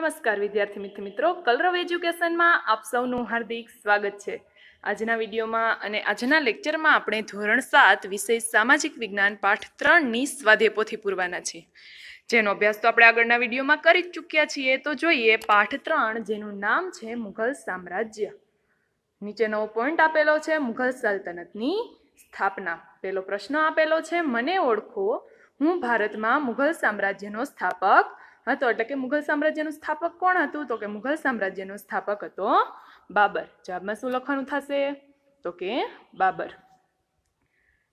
નમસ્કાર વિદ્યાર્થી મિત્રો, કલરવ એજ્યુકેશનમાં આપ સૌનું હાર્દિક સ્વાગત છે। આજના વિડીયોમાં અને આજના લેક્ચરમાં આપણે ધોરણ 7 વિષય સામાજિક વિજ્ઞાન પાઠ 3ની સ્વાધ્યાય પોથી પૂરવાના છે, જેનો અભ્યાસ તો આપણે આગળના વિડીયોમાં કરી ચૂક્યા છીએ। તો જોઈએ પાઠ 3, જેનું નામ છે મુઘલ સામ્રાજ્ય। નીચે નવો પોઈન્ટ આપેલો છે, મુઘલ સલ્તનતની સ્થાપના। પહેલો પ્રશ્ન આપેલો છે, મને ઓળખો, હું ભારતમાં મુઘલ સામ્રાજ્યનો સ્થાપક હતો। એટલે કે મુઘલ સામ્રાજ્યનું સ્થાપક કોણ હતું? તો કે મુઘલ સામ્રાજ્યનો સ્થાપક હતો બાબર। જવાબમાં શું લખવાનું થશે? તો કે બાબર।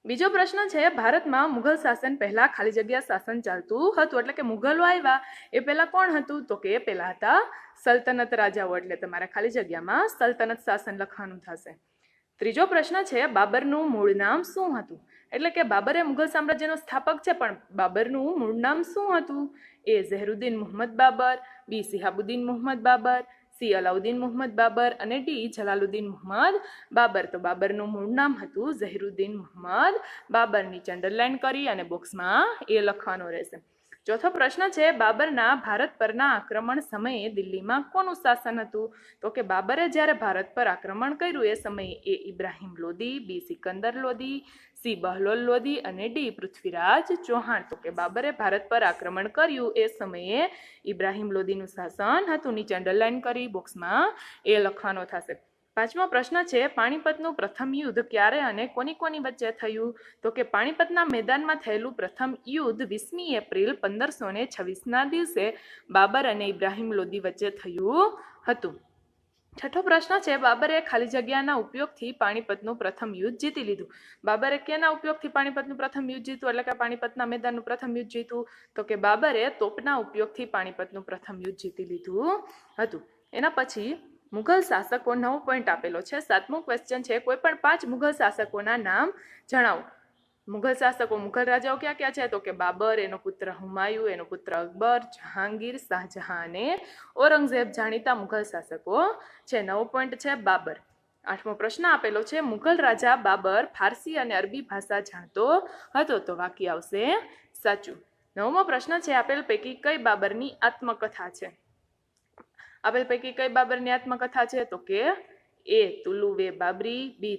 બીજો પ્રશ્ન છે, ભારતમાં મુઘલ શાસન પહેલા ખાલી જગ્યા શાસન ચાલતું હતું। એટલે કે મુઘલો આવ્યા એ પહેલા કોણ હતું? તો કે પહેલા હતા સલ્તનત રાજાઓ। એટલે તમારે ખાલી જગ્યામાં સલ્તનત શાસન લખવાનું થશે। ત્રીજો પ્રશ્ન છે, બાબરનું મૂળ નામ શું હતું? એટલે કે બાબર એ મુઘલ સામ્રાજ્યનો સ્થાપક છે, પણ બાબરનું મૂળ નામ શું હતું? એ ઝહેરુદ્દીન મુહમ્મદ બાબર, બી સિહાબુદ્દીન મુહમ્મદ બાબર, સી અલાઉદ્દીન મુહમ્મદ બાબર અને ડી જલાલુદ્દીન મુહમ્મદ બાબર। તો બાબરનું મૂળ નામ હતું ઝહેરુદ્દીન મુહમ્મદ બાબર। નીચે અંડરલાઈન કરી અને બોક્સમાં એ લખવાનો રહેશે। ચોથો પ્રશ્ન છે, બાબરના ભારત પરના આક્રમણ સમયે દિલ્હીમાં કોનું શાસન હતું? તો કે બાબરે જ્યારે ભારત પર આક્રમણ કર્યું એ સમયે એ ઇબ્રાહિમ લોદી, બી સિકંદર લોદી, સી બહલોલ લોદી અને ડી પૃથ્વીરાજ ચૌહાણ। તો કે બાબરે ભારત પર આક્રમણ કર્યું એ સમયે ઇબ્રાહિમ લોદીનું શાસન હતું। નીચે અંડરલાઈન કરી બોક્સમાં એ લખવાનો થશે। પાંચમો પ્રશ્ન છે, પાણીપતનું પ્રથમ યુદ્ધ ક્યારે અને કોની કોની વચ્ચે થયું? તો કે પાણીપતના મેદાનમાં થયેલું પ્રથમ યુદ્ધ 20મી એપ્રિલ 1526ના દિવસે બાબર અને ઇબ્રાહિમ લોદી વચ્ચે થયું હતું। છઠ્ઠો પ્રશ્ન છે, બાબરે ખાલી જગ્યાના ઉપયોગથી પાણીપતનું પ્રથમ યુદ્ધ જીતી લીધું। બાબરે કેના ઉપયોગથી પાણીપતનું પ્રથમ યુદ્ધ જીત્યું? એટલે કે પાણીપતના મેદાનનું પ્રથમ યુદ્ધ જીત્યું? તો કે બાબરે તોપના ઉપયોગથી પાણીપતનું પ્રથમ યુદ્ધ જીતી લીધું હતું। એના પછી મુઘલ શાસકો, નવો પોઈન્ટ આપેલો છે। 7મો ક્વેશ્ચન છે, કોઈ પણ 5 મુઘલ શાસકોના નામ જણાવો। મુઘલ શાસકો, મુઘલ રાજાઓ ક્યાં ક્યાં છે? તો કે બાબર, એનો પુત્ર હુમાયુ, એનો પુત્ર અકબર, જહાંગીર, શાહજહાં અને ઔરંગઝેબ જાણીતા મુઘલ શાસકો છે। નવો પોઈન્ટ છે બાબર। 8મો પ્રશ્ન આપેલો છે, મુઘલ રાજા બાબર ફારસી અને અરબી ભાષા જાણતો હતો? તો વાક્ય આવશે સાચું। 9મો પ્રશ્ન છે, આપેલ પૈકી કઈ બાબરની આત્મકથા છે? આપેલ પૈકી કઈ બાબરની આત્મકથા છે? તો કે એ તુલુવે બાબરી, બી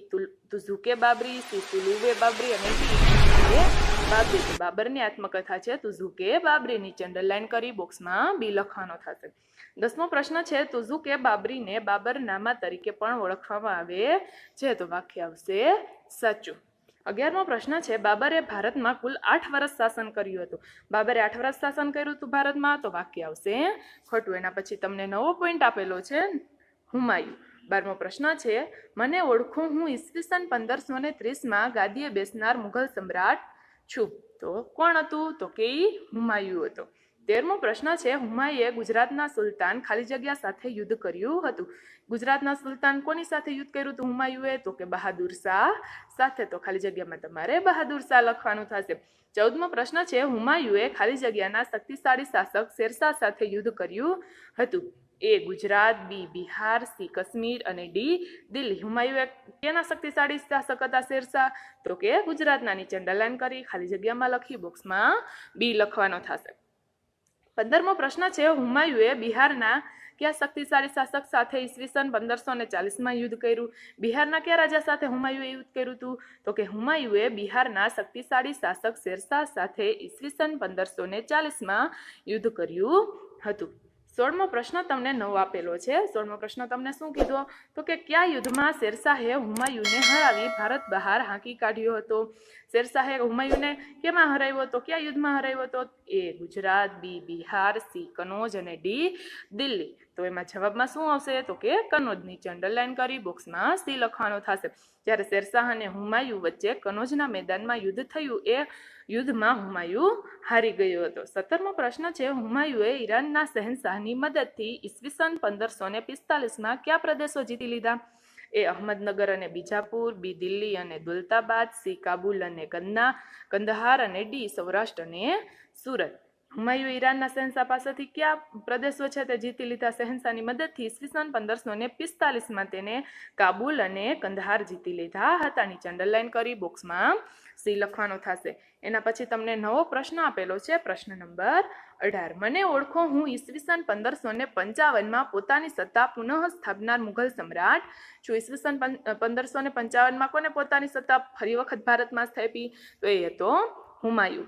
તુઝુકે બાબરી, સી તુલુવે બાબરી અને ડી તુઝુકે બાબરી। તો બાબરની આત્મકથા છે તુઝુકે બાબરી। નીચે અંડરલાઈન કરી બોક્સમાં બી લખવાનો થશે। 10મો પ્રશ્ન છે, તુઝુકે બાબરીને બાબરનામા તરીકે પણ ઓળખવામાં આવે છે? તો વાક્ય આવશે સાચું। 11મો પ્રશ્ન છે, બાબરે ભારતમાં કુલ 8 વર્ષ શાસન કર્યું હતું। બાબરે 8 વર્ષ શાસન કર્યું હતું ભારતમાં? તો વાક્ય આવશે ખોટું। એના પછી તમને નવો પોઈન્ટ આપેલો છે, હુમાયુ। 12મો પ્રશ્ન છે, મને ઓળખું, હું ઈસવીસન 1530માં ગાદીએ બેસનાર મુઘલ સમ્રાટ છું। તો કોણ હતું? તો કે હુમાયુ હતો। 13મો પ્રશ્ન છે, હુમાયુએ ગુજરાતના સુલતાન ખાલી જગ્યા સાથે યુદ્ધ કર્યું હતું। ગુજરાતના સુલતાન કોની સાથે યુદ્ધ કર્યું હતું હુમાયુએ? તો કે બહાદુર શાહ સાથે। તો ખાલી જગ્યામાં તમારે બહાદુર શાહ લખવાનું થશે। 14મો પ્રશ્ન છે, હુમાયુએ ખાલી જગ્યાના શક્તિશાળી શાસક શેરશાહ સાથે યુદ્ધ કર્યું હતું? એ ગુજરાત, બી બિહાર, સી કાશ્મીર અને ડી દિલ્હી। હુમાયુએ કેના શક્તિશાળી શાસક હતા શેરશાહ? તો કે ગુજરાતના। નીચે અંડરલાઈન કરી ખાલી જગ્યામાં લખી બોક્સમાં બી લખવાનો થશે। 15મો પ્રશ્ન છે, હુમાયુએ બિહારના કયા શક્તિશાળી શાસક સાથે ઈસવીસન 1540માં યુદ્ધ કર્યું? બિહારના કયા રાજા સાથે હુમાયુએ યુદ્ધ કર્યું હતું? તો કે હુમાયુએ બિહારના શક્તિશાળી શાસક શેરશાહ સાથે ઈસવીસન 1540માં યુદ્ધ કર્યું હતું। 16મો પ્રશ્ન તમને નવો આપેલો છે। 16મો પ્રશ્ન તમને શું કીધો? તો કે કયા યુદ્ધમાં શેરશાહે હુમાયુને હરાવી ભારત બહાર હાંકી કાઢ્યો હતો? શેરશાહે હુમાયુને કેમાં હરાવ્યો હતો? કયા યુદ્ધમાં હરાવ્યો હતો? એ ગુજરાત, બી બિહાર, સી કનોજ અને ડી દિલ્હી। તો એમાં જવાબમાં શું આવશે? તો કે કનોજ। નીચે અંડરલાઈન કરી બોક્સમાં સી લખવાનો થશે। જ્યારે શેરશાહ અને હુમાયુ વચ્ચે કનોજના મેદાનમાં યુદ્ધ થયું એ યુદ્ધમાં હુમાયુ હારી ગયો હતો। 17મો પ્રશ્ન છે, હુમાયુએ ઈરાનના શહેનશાહની મદદથી ઈસવીસન 1545માં કયા પ્રદેશો જીતી લીધા? એ અહમદનગર અને બીજાપુર, બી દિલ્હી અને દુલતાબાદ, સી કાબુલ અને કંદહાર અને ડી સૌરાષ્ટ્ર અને સુરત। હુમાયુએ ઈરાનના શહેનશાહ પાસેથી કયા પ્રદેશો છે તે જીતી લીધા શહેનશાહની મદદથી? ઈસવીસન 1545માં તેને કાબુલ અને કંદહાર જીતી લીધા હતા। નીચે અંડરલાઈન કરી બોક્સમાં સી લખવાનો થશે. એના પછી તમને નવો પ્રશ્ન આપેલો છે, પ્રશ્ન નંબર 18. મને ઓળખો, હું ઈસવીસન 1555માં પોતાની સત્તા પુનઃ સ્થાપનાર મુઘલ સમ્રાટ છું. ઈસવીસન 1555માં કોને પોતાની સત્તા ફરી વખત ભારતમાં સ્થાપી? તો એ હતો હુમાયુ.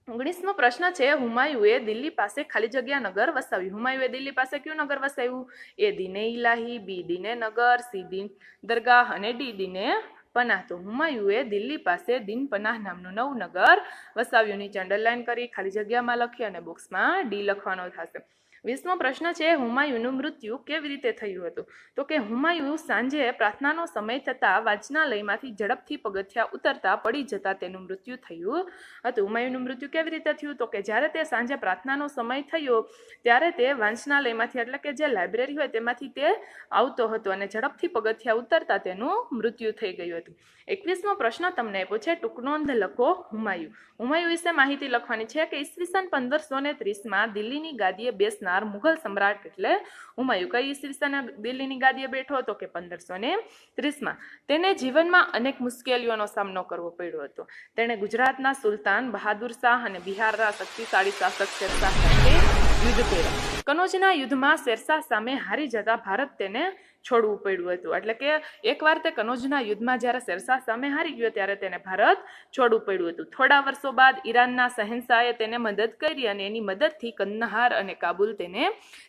19મો પ્રશ્ન છે, હુમાયુએ દિલ્હી પાસે ખાલી જગ્યા નગર વસાવ્યું. હુમાયુએ દિલ્હી પાસે કયું નગર વસાવ્યું? એ દીને ઇલાહી, બી દીને નગર, સી દીન દરગાહ અને ડી દીને પનાહ. તો હુમાયુએ દિલ્હી પાસે દીન પનાહ નામનું નવું નગર વસાવ્યું. નીચે અંડરલાઈન કરી ખાલી જગ્યામાં લખી અને બોક્સમાં ડી લખવાનો થશે. 20મો પ્રશ્ન છે, હુમાયુનું મૃત્યુ કેવી રીતે થયું હતું? તો કે હુમાયુ સાંજે પ્રાર્થનાનો સમય થતાં વાંચનાલયમાંથી ઝડપથી પગથિયા ઉતરતા પડી જતા તેનું મૃત્યુ થયું હતું. હુમાયુનું મૃત્યુ કેવી રીતે થયું? તો કે જ્યારે તે સાંજે પ્રાર્થનાનો સમય થયો ત્યારે તે વાંચનાલયમાંથી, એટલે કે જે લાઇબ્રેરી હોય તેમાંથી તે આવતો હતો અને ઝડપથી પગથિયા ઉતરતા તેનું મૃત્યુ થઈ ગયું હતું. 21મો પ્રશ્ન તમને આપ્યો છે, ટૂંકનોંધ લખો હુમાયુ. હુમાયુ વિશે માહિતી લખવાની છે કે ઈસવીસન 1530માં દિલ્હીની ગાદીએ બેસનાર મુઘલ સમ્રાટ એટલે હુમાયુ. કઈ ઈસવીસને દિલ્હીની ગાદીએ બેઠો? તો કે 1530માં. તેને જીવનમાં અનેક મુશ્કેલીઓનો સામનો કરવો પડ્યો હતો. તેણે ગુજરાતના સુલતાન બહાદુર શાહ અને બિહારના શક્તિશાળી શાસક શેરશાહ સાથે યુદ્ધ કર્યું. કનોજના યુદ્ધમાં શેરશાહ સામે હારી જતા ભારત તેને છોડવું પડ્યું હતું. એટલે કે એકવાર તે કનોજના યુદ્ધમાં જ્યારે શેરશાહ સામે હારી ગયો ત્યારે તેને ભારત છોડવું પડ્યું હતું. થોડા વર્ષો બાદ ઈરાનના શહેનશાહે તેને મદદ કરી અને એની મદદથી કંદહાર અને કાબુલ તેને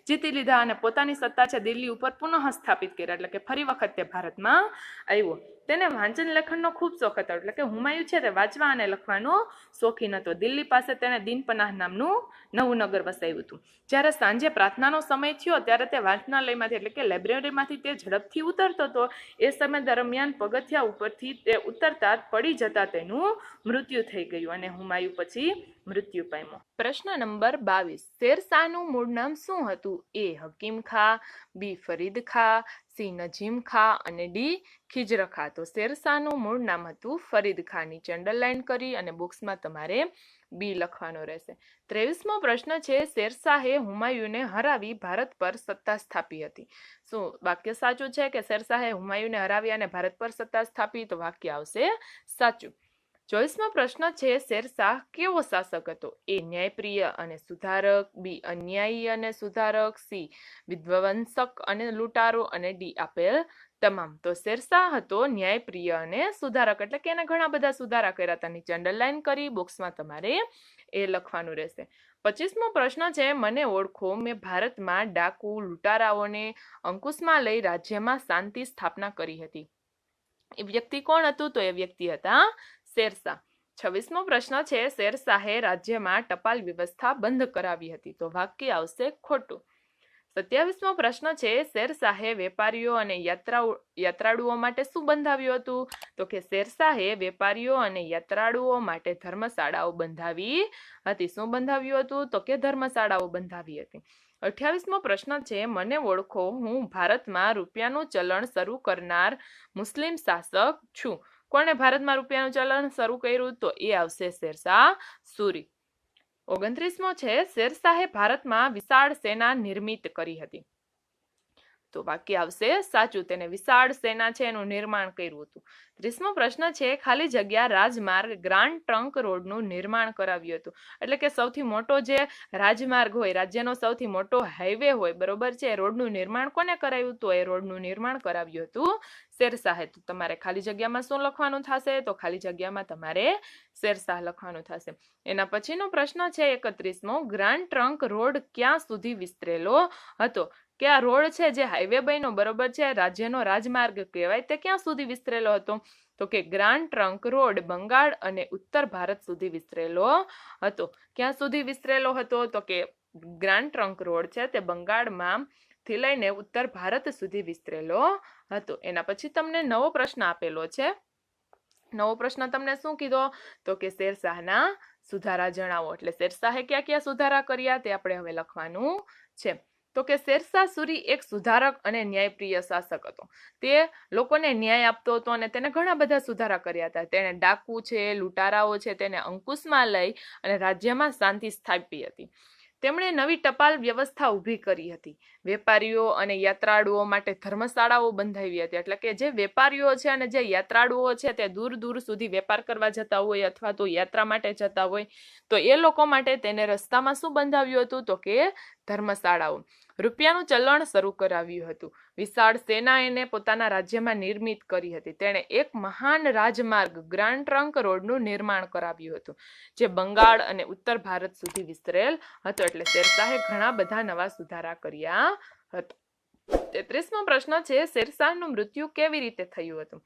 જીતી લીધા અને પોતાની સત્તા છે દિલ્હી ઉપર પુનઃ સ્થાપિત કર્યા. એટલે કે ફરી વખત તે ભારતમાં આવ્યો. તેને વાંચન લેખનનો ખૂબ શોખ હતો. એટલે કે હુમાયુ છે તે વાંચવા અને લખવાનો શોખીન હતો. દિલ્હી પાસે તેને દીન પનાહ નામનું નવું નગર વસાવ્યું હતું. જ્યારે સાંજે પ્રાર્થનાનો સમય થયો ત્યારે તે વાંચનાલયમાંથી, એટલે કે લાઇબ્રેરીમાંથી તે ઝડપથી ઉતરતો હતો. એ સમય દરમિયાન પગથિયા ઉપરથી તે ઉતરતા પડી જતા તેનું મૃત્યુ થઈ ગયું અને હુમાયુ પછી મૃત્યુ પામ્યો. પ્રશ્ન નંબર 22. શેરશાહનું મૂળ નામ શું હતું? એ હકીમ ખા, બી ફરીદ ખા, સી નજીમ ખા અને ડી ખિજર ખા. તો શેરશાહનું મૂળ નામ હતું ફરીદ ખા. નીચે અંડરલાઈન કરી અને બોક્સમાં તમારે બી લખવાનો રહેશે. 23મો પ્રશ્ન છે, શેરશાહે હુમાયુને હરાવી ભારત પર સત્તા સ્થાપી હતી. શું વાક્ય સાચું છે કે શેરશાહે હુમાયુને હરાવી અને ભારત પર સત્તા સ્થાપી? તો વાક્ય આવશે સાચું. 24મો પ્રશ્ન છે, શેરશાહ કેવો શાસક હતો? એ ન્યાયપ્રિય અને સુધારક, બી અન્યાયી અને સુધારક, સી વિધ્વંસક અને લૂંટારો અને ડી આપેલ તમામ. તો શેરશાહ હતો ન્યાયપ્રિય અને સુધારક, એટલે કે એને ઘણા બધા સુધારા કર્યા હતા. નીચે અંડરલાઈન કરી બોક્સમાં તમારે એ લખવાનું રહેશે. 25મો પ્રશ્ન છે, મને ઓળખો, મેં ભારતમાં ડાકુ લૂંટારાઓને અંકુશમાં લઈ રાજ્યમાં શાંતિ સ્થાપના કરી હતી. એ વ્યક્તિ કોણ હતું? તો એ વ્યક્તિ હતા શેરશાહ. 26મો પ્રશ્ન છે, શેરશાહે રાજ્યમાં ટપાલ વ્યવસ્થા બંધ કરાવી હતી. તો વાક્ય આવશે ખોટું. 27મો પ્રશ્ન છે, શેરશાહે વેપારીઓ અને યાત્રાળુઓ માટે શું બંધાવ્યું હતું? તો કે શેરશાહે વેપારીઓ અને યાત્રાળુઓ માટે ધર્મશાળાઓ બંધાવી હતી. શું બંધાવ્યું હતું? તો કે ધર્મશાળાઓ બંધાવી હતી. 28મો પ્રશ્ન છે, મને ઓળખો, હું ભારતમાં રૂપિયાનું ચલણ શરૂ કરનાર મુસ્લિમ શાસક છું. કોણે ભારતમાં રૂપિયાનું ચલણ શરૂ કર્યું? તો એ આવશે શેરશાહ સૂરી. 29મો છે, શેરશાહે ભારતમાં વિશાળ સેના નિર્મિત કરી હતી. તો વાક્ય આવશે સાચું. તેને વિશાળ સેના છે એનું નિર્માણ કર્યું હતું. 30મો પ્રશ્ન છે, ખાલી જગ્યા રાજમાર્ગ ગ્રાન્ડ ટ્રંક રોડનું નિર્માણ કરાવ્યું હતું. એટલે કે સૌથી મોટો જે રાજમાર્ગ હોય, રાજ્યનો સૌથી મોટો હાઈવે હોય, બરોબર છે, રોડનું નિર્માણ કોને કરાવ્યું? તો એ રોડનું નિર્માણ કરાવ્યું હતું શેરશાહે. તો તમારે ખાલી જગ્યામાં શું લખવાનું થશે? તો ખાલી જગ્યામાં તમારે શેરશાહ લખવાનું થશે. એના પછીનો પ્રશ્ન છે 31મો, ગ્રાન્ડ ટ્રંક રોડ ક્યાં સુધી વિસ્તરેલો હતો? કે આ રોડ છે જે હાઈવે બન્યો, બરોબર છે, રાજ્યનો રાજમાર્ગ કહેવાય, તે ક્યાં સુધી વિસ્તરેલો હતો? તો કે ગ્રાન્ડ ટ્રંક રોડ બંગાળ અને ઉત્તર ભારત સુધી વિસ્તરેલો હતો. ક્યાં સુધી વિસ્તરેલો હતો? તો કે ગ્રાન્ડ ટ્રંક રોડ છે તે બંગાળમાં થી લઈને ઉત્તર ભારત સુધી વિસ્તરેલો હતો. એના પછી તમને નવો પ્રશ્ન આપેલો છે. નવો પ્રશ્ન તમને શું કીધો? તો કે શેરશાહના સુધારા જણાવો. એટલે શેરશાહે ક્યાં ક્યાં સુધારા કર્યા તે આપણે હવે લખવાનું છે. તો કે શેરશાહ સૂરી એક સુધારક અને ન્યાયપ્રિય શાસક હતો. તે લોકોને ન્યાય આપતો હતો અને તેને ઘણા બધા સુધારા કર્યા હતા. તેણે ડાકુ છે, લૂંટારાઓ છે, તેને અંકુશમાં લઈ અને રાજ્યમાં શાંતિ સ્થાપી હતી. તેમણે નવી ટપાલ વ્યવસ્થા ઊભી કરી હતી. વેપારીઓ અને યાત્રાળુઓ માટે ધર્મશાળાઓ બંધાવી હતી. એટલે કે જે વેપારીઓ છે અને જે યાત્રાળુઓ છે તે દૂર દૂર સુધી વેપાર કરવા જતા હોય અથવા તો યાત્રા માટે જતા હોય તો એ લોકો માટે તેને રસ્તામાં શું બંધાવ્યું હતું તો કે ધર્મશાળાઓ. રૂપિયાનું ચલણ શરૂ કરાવ્યું હતું. વિશાળ સેના એને પોતાના રાજ્યમાં નિર્મિત કરી હતી. તેણે એક મહાન રાજમાર્ગ ગ્રાન્ડ ટ્રંક રોડનું નિર્માણ કરાવ્યું હતું જે બંગાળ અને ઉત્તર ભારત સુધી વિસ્તરેલ હતો. એટલે શેરશાહે ઘણા બધા નવા સુધારા કર્યા હતા. 33મો પ્રશ્ન છે શેરશાહનું મૃત્યુ કેવી રીતે થયું હતું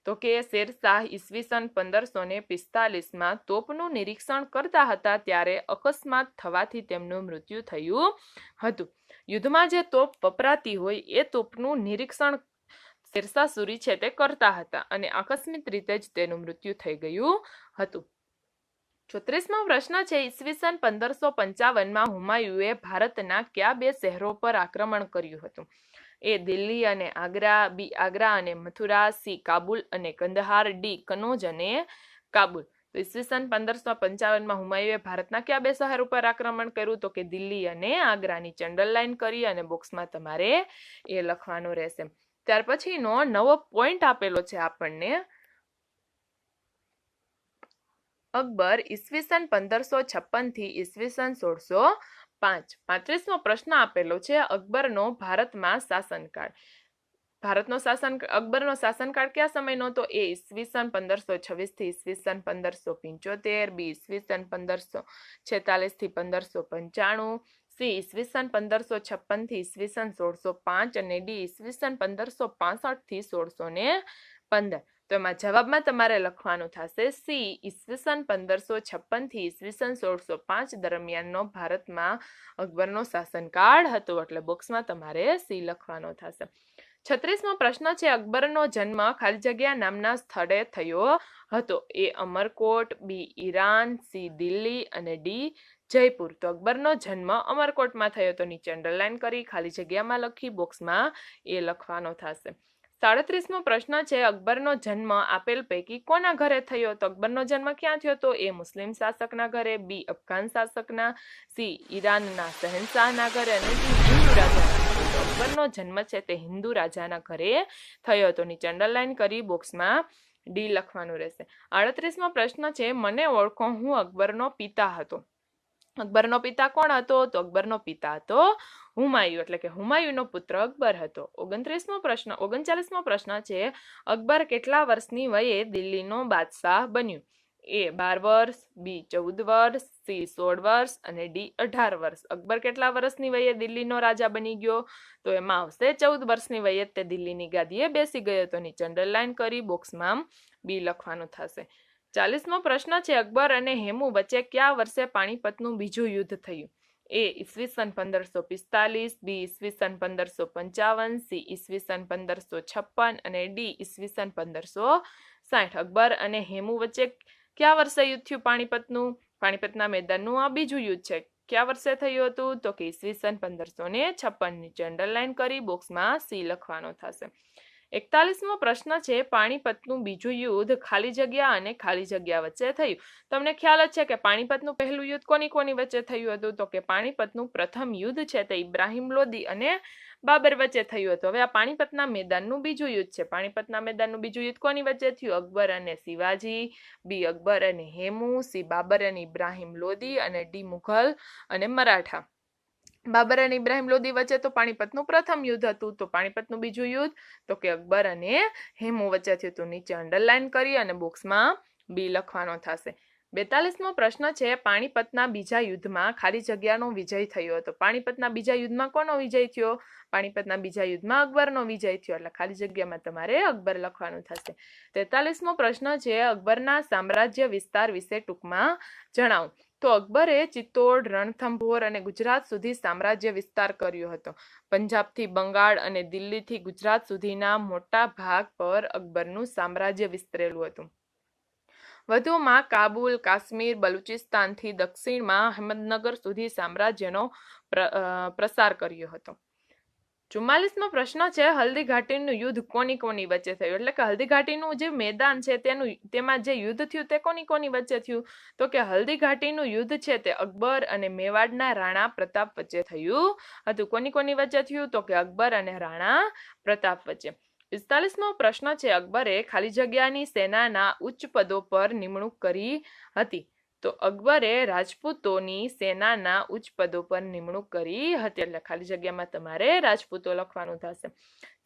તો કે શેરશાહ ઈસવીસન 1545માં તોપનું નિરીક્ષણ કરતા હતા ત્યારે અકસ્માત થવાથી તેમનું મૃત્યુ થયું હતું. યુદ્ધમાં જે તોપ વપરાતી હોય એ તોપનું નિરીક્ષણ શેરશાહ સૂરી છે તે કરતા હતા અને આકસ્મિક રીતે જ તેનું મૃત્યુ થઈ ગયું હતું. 34મો પ્રશ્ન છે ઈસવીસન 1555માં હુમાયુએ ભારતના કયા બે શહેરો પર આક્રમણ કર્યું હતું? એ દિલ્હી અને આગ્રા, બી આગ્રા અને મથુરા, સી કાબુલ અને કંદહાર, ડી કનોજ અને કાબુલ. તો ઈસવીસન 1555માં હુમાયુએ ભારતના કયા બે શહેર ઉપર આક્રમણ કર્યું તો કે દિલ્હી અને આગ્રાની અંડરલાઈન કરી અને બોક્સમાં તમારે એ લખવાનું રહેશે. ત્યાર પછીનો નવો પોઈન્ટ આપેલો છે આપણને. અકબર ઈસવીસન 1556 થી ઈસવીસન 1605. 35મો પ્રશ્ન આપેલો છે અકબરનો ભારતમાં શાસનકાળ. અકબરનો શાસનકાળ કયા સમયનો તો એ ઈસવીસન 1526 થી ઈસવીસન 1575, બી ઈસવીસન 1546 થી 1595, સી ઈસવીસન 1556 થી ઈસવીસન 1605 અને ડી ઈસવીસન 1565 થી 1615. તો એમાં જવાબમાં તમારે લખવાનું થશે સી ઈસવીસન 1556 થી ઈસવીસન 1605 દરમિયાનનો ભારતમાં અકબરનો શાસનકાળ હતો. એટલે બોક્સમાં તમારે સી લખવાનો થશે. 36મો પ્રશ્ન છે અકબરનો જન્મ ખાલી જગ્યા નામના સ્થળે થયો હતો. એ અમરકોટ, બી ઈરાન, સી દિલ્હી અને ડી જયપુર. તો અકબરનો જન્મ અમરકોટમાં થયો હતો. નીચે અંડરલાઈન કરી ખાલી જગ્યામાં લખી બોક્સમાં એ લખવાનો થશે. 37મો પ્રશ્ન છે અકબરનો જન્મ આપેલ પૈકી કોના ઘરે થયો? તો અકબરનો જન્મ ક્યાં થયો તો એ મુસ્લિમ શાસકના ઘરે, બી અફઘાન શાસકના, સી ઈરાનના શહેનશાહના ઘરે અને ડી હિન્દુ રાજાના ઘરે. તો અકબરનો જન્મ છે તે હિન્દુ રાજાના ઘરે થયો હતો. નીચે અંડરલાઈન કરી બોક્સમાં ડી લખવાનું રહેશે. 38મો પ્રશ્ન છે મને ઓળખો હું અકબરનો પિતા હતો. અકબરનો પિતા કોણ હતો? તો અકબરનો પિતા હતો હુમાયુ, એટલે કે હુમાયુનો પુત્ર અકબર હતો. 39મો પ્રશ્ન છે અકબર કેટલા વર્ષની વયે દિલ્હીનો બાદશાહ બન્યું? એ 12 વર્ષ, બી 14 વર્ષ, સી 16 વર્ષ અને ડી 18 વર્ષ. અકબર કેટલા વર્ષની વયે દિલ્હીનો રાજા બની ગયો? તો એમાં આવશે 14 વર્ષની વયે તે દિલ્હીની ગાદીએ બેસી ગયો હતો. નીચે અંડરલાઈન કરી બોક્સમાં બી લખવાનું થશે. 40મો પ્રશ્ન છે અકબર અને હેમુ વચ્ચે કયા વર્ષે પાણીપતનું બીજું યુદ્ધ થયું? એ ઈસવીસન 1545, બી ઈસવીસન 1555, સી ઈસવીસન 1556 અને ડી ઈસવીસન 1560. અકબર અને હેમુ વચ્ચે કયા વર્ષે યુદ્ધ થયું પાણીપતનું? પાણીપતના મેદાનનું આ બીજું યુદ્ધ છે. કયા વર્ષે થયું હતું? તો કે ઈસવીસન 1556. નીચે અંડરલાઈન કરી બોક્સમાં સી લખવાનો થશે. 41મો પ્રશ્ન છે પાણીપતનું બીજું યુદ્ધ ખાલી જગ્યા અને ખાલી જગ્યા વચ્ચે થયું. તમને ખ્યાલ જ છે કે પાણીપતનું પહેલું યુદ્ધ કોની વચ્ચે થયું હતું? તો કે પાણીપતનું પ્રથમ યુદ્ધ છે તે ઇબ્રાહિમ લોદી અને બાબર વચ્ચે થયું હતું. હવે આ પાણીપતના મેદાનનું બીજું યુદ્ધ છે. પાણીપતના મેદાનનું બીજું યુદ્ધ કોની વચ્ચે થયું? અકબર અને શિવાજી, બી અકબર અને હેમુ, સી બાબર અને ઇબ્રાહિમ લોદી અને ડી મુઘલ અને મરાઠા. બાબર અને ઇબ્રાહિમ લોદી વચ્ચે તો પાણીપતનું પ્રથમ યુદ્ધ હતું. તો પાણીપતનું બીજું યુદ્ધ તો કે અકબર અને હેમુ વચ્ચે થયું હતું. નીચે અંડરલાઈન કરી અને બોક્સમાં બી લખવાનો થશે. 42મો પ્રશ્ન છે પાણીપતના બીજા યુદ્ધમાં ખાલી જગ્યાનો વિજય થયો હતો. પાણીપતના બીજા યુદ્ધમાં કોનો વિજય થયો? પાણીપતના બીજા યુદ્ધમાં અકબરનો વિજય થયો. એટલે ખાલી જગ્યામાં તમારે અકબર લખવાનું થશે. 43મો પ્રશ્ન છે અકબરના સામ્રાજ્ય વિસ્તાર વિશે ટૂંકમાં જણાવો. તો અકબરે ચિત્તોડ, રણથંભોર અને ગુજરાત સુધી સામ્રાજ્ય વિસ્તાર કર્યો હતો. પંજાબથી બંગાળ અને દિલ્હીથી ગુજરાત સુધીના મોટા ભાગ પર અકબરનું સામ્રાજ્ય વિસ્તરેલું હતું. વધુમાં કાબુલ, કાશ્મીર, બલુચિસ્તાનથી દક્ષિણમાં અહેમદનગર સુધી સામ્રાજ્યનો પ્રસાર કર્યો હતો. 44મો પ્રશ્ન છે હલ્દી ઘાટીનું યુદ્ધ કોની કોની વચ્ચે થયું, એટલે કે હલ્દી ઘાટીનું જે મેદાન છે તેમાં જે યુદ્ધ થયું તે કોની કોની વચ્ચે થયું, તો કે હલ્દી ઘાટીનું યુદ્ધ છે તે અકબર અને મેવાડના રાણા પ્રતાપ વચ્ચે થયું હતું. કોની કોની વચ્ચે થયું, તો કે અકબર અને રાણા પ્રતાપ વચ્ચે. 45મો પ્રશ્ન છે અકબરે ખાલી જગ્યાની સેનાના ઉચ્ચ પદો પર નિમણૂક કરી હતી, તો અકબરે રાજપૂતોની સેનાના ઉચ્ચ પદો પર નિમણૂક કરી હતી, એટલે ખાલી જગ્યામાં તમારે રાજપૂતો લખવાનું થશે.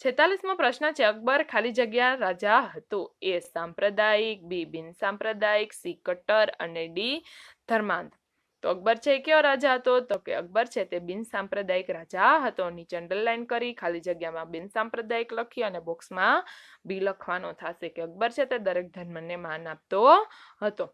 46મો પ્રશ્ન છે અકબર ખાલી જગ્યા રાજા હતો, એ સાંપ્રદાયિક, બી બિન સાંપ્રદાયિક, સી કટ્ટર અને ડી ધર્માંધ. તો અકબર છે એ કયો રાજા હતો, તો કે અકબર છે તે બિન સાંપ્રદાયિક રાજા હતો. નીચે અંડરલાઈન કરી ખાલી જગ્યામાં બિન સાંપ્રદાયિક લખી અને બોક્સમાં બી લખવાનો થશે કે અકબર છે તે દરેક ધર્મને માન આપતો હતો.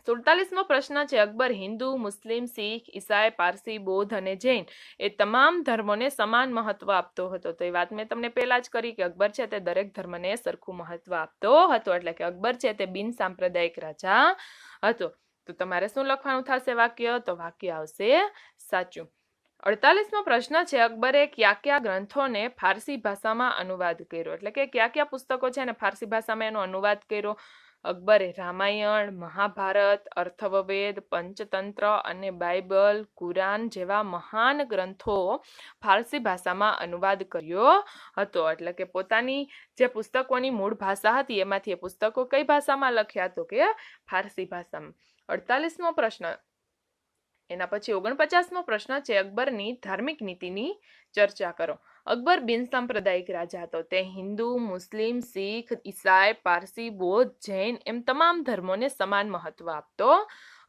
47મો પ્રશ્ન છે અકબર હિન્દુ, મુસ્લિમ, શીખ, ઈસાઈ, પારસી, બૌદ્ધ અને જૈન એ તમામ ધર્મોને સમાન મહત્વ આપતો હતો. તો એ વાત મેં તમને પહેલા જ કરી કે અકબર છે તે દરેક ધર્મને સરખું મહત્વ આપતો હતો, એટલે કે અકબર છે તે બિન સાંપ્રદાયિક રાજા હતો. તો તમારે શું લખવાનું થશે વાક્ય, તો વાક્ય આવશે સાચું. 48મો પ્રશ્ન છે અકબરે કયા કયા ગ્રંથોને ફારસી ભાષામાં અનુવાદ કર્યો, એટલે કે કયા કયા પુસ્તકો છે અને ફારસી ભાષામાં એનો અનુવાદ કર્યો. અકબરે રામાયણ, મહાભારત, અથર્વવેદ, પંચતંત્ર અને બાઇબલ, કુરાન જેવા મહાન ગ્રંથો ફારસી ભાષામાં અનુવાદ કર્યો હતો, એટલે કે પોતાની જે પુસ્તકોની મૂળ ભાષા હતી એમાંથી એ પુસ્તકો કઈ ભાષામાં લખ્યા, તો કે ફારસી ભાષામાં. 48મો પ્રશ્ન. એના પછી 49મો પ્રશ્ન છે અકબરની ધાર્મિક નીતિની ચર્ચા કરો. અકબર બિન સાંપ્રદાયિક રાજા હતો, તે હિન્દુ, મુસ્લિમ, શીખ, ઈસાઈ, પારસી, બૌદ્ધ, જૈન એમ તમામ ધર્મોને સમાન મહત્વ આપતો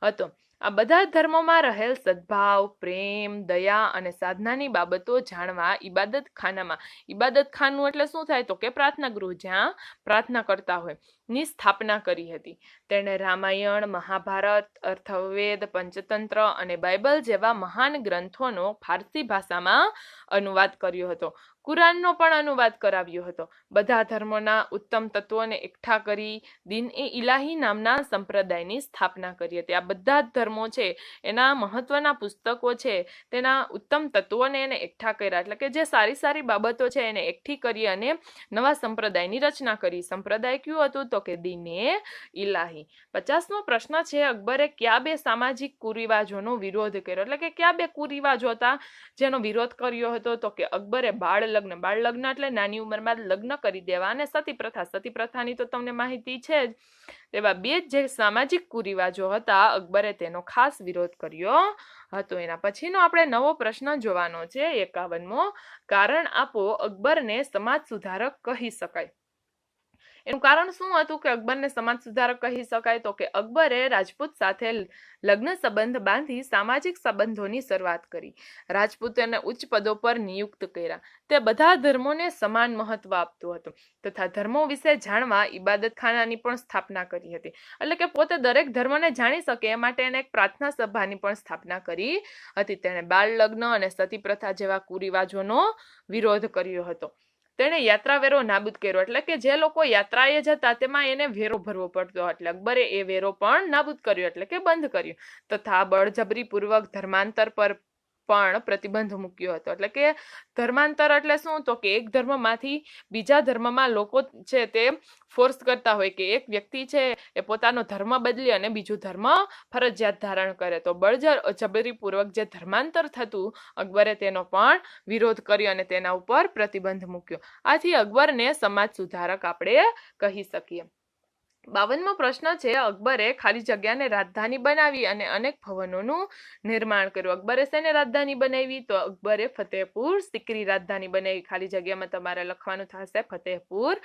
હતો. આ બધા ધર્મોમાં રહેલ સદભાવ, પ્રેમ, દયા અને સાધનાની બાબતો જાણવા ઇબાદત ખાનામાં, ઇબાદત ખાનું એટલે શું થાય, તો કે પ્રાર્થના ગૃહ જ્યાં પ્રાર્થના કરતા હોય ની સ્થાપના કરી હતી. તેણે રામાયણ, મહાભારત, અથર્વવેદ, પંચતંત્ર અને બાઇબલ જેવા મહાન ગ્રંથોનો ફારસી ભાષામાં અનુવાદ કર્યો હતો. કુરાનનો પણ અનુવાદ કરાવ્યો હતો. બધા ધર્મોના ઉત્તમ તત્વોને એકઠા કરી દીન એ ઇલાહી નામના સંપ્રદાયની સ્થાપના કરી હતી. આ બધા જ ધર્મો છે એના મહત્વના પુસ્તકો છે તેના ઉત્તમ તત્વોને એને એકઠા કર્યા, એટલે કે જે સારી સારી બાબતો છે એને એકઠી કરી અને નવા સંપ્રદાયની રચના કરી. સંપ્રદાય કયું હતું, તો કે દીને ઇલાહી. 50મો પ્રશ્ન છે અકબરે કયા બે સામાજિક કુરિવાજોનો વિરોધ કર્યો, એટલે કે કયા બે કુરિવાજો હતા જેનો વિરોધ કર્યો હતો, તો કે અકબરે બાળ લગ્ન એટલે નાની ઉંમરમાં લગ્ન કરી દેવા અને સતી પ્રથાની તો તમને માહિતી છે જ. એવા બે જે સામાજિક કુરિવાજો હતા અકબરે તેનો ખાસ વિરોધ કર્યો હતો. એના પછીનો આપણે નવો પ્રશ્ન જોવાનો છે 51મો. કારણ આપો અકબરને સમાજ સુધારક કહી શકાય. એનું કારણ શું હતું કે અકબરને સમાજ સુધારક કહી શકાય, તો કે અકબરે રાજપૂત સાથે લગ્ન સંબંધ બાંધી સામાજિક સંબંધોની શરૂઆત કરી. રાજપૂતોને ઉચ્ચ પદો પર નિયુક્ત કર્યા. તે બધા ધર્મોને સમાન મહત્વ આપતું હતું તથા ધર્મો વિશે જાણવા ઇબાદતખાનાની પણ સ્થાપના કરી હતી, એટલે કે પોતે દરેક ધર્મને જાણી શકે એ માટે એને એક પ્રાર્થના સભાની પણ સ્થાપના કરી હતી. તેણે બાળ લગ્ન અને સતી પ્રથા જેવા કુરિવાજોનો વિરોધ કર્યો હતો. તેણે યાત્રાવેરો નાબૂદ કર્યો, એટલે કે જે લોકો યાત્રાએ જતા તેમાં એને વેરો ભરવો પડતો, એટલે અકબરે એ વેરો પણ નાબૂદ કર્યો, એટલે કે બંધ કર્યો. તથા બળજબરીપૂર્વક ધર્માંતર પર પણ પ્રતિબંધ મૂક્યો હતો, એટલે કે ધર્માંતર એટલે શું, તો કે એક ધર્મમાંથી બીજા ધર્મમાં લોકો છે તે ફોર્સ કરતા હોય કે એક વ્યક્તિ છે એ પોતાનો ધર્મ બદલી અને બીજું ધર્મ ફરજિયાત ધારણ કરે, તો બળજબરીપૂર્વક જે ધર્માંતર થતું અકબરે તેનો પણ વિરોધ કર્યો અને તેના ઉપર પ્રતિબંધ મૂક્યો. આથી અકબરને સમાજ સુધારક આપણે કહી શકીએ. 52મો પ્રશ્ન છે અકબરે ખાલી જગ્યાને રાજધાની બનાવી અને અનેક ભવનોનું નિર્માણ કર્યું. અકબરે શેને રાજધાની બનાવી, તો અકબરે ફતેહપુર સિકરી રાજધાની બનાવી. ખાલી જગ્યામાં તમારે લખવાનું થશે ફતેહપુર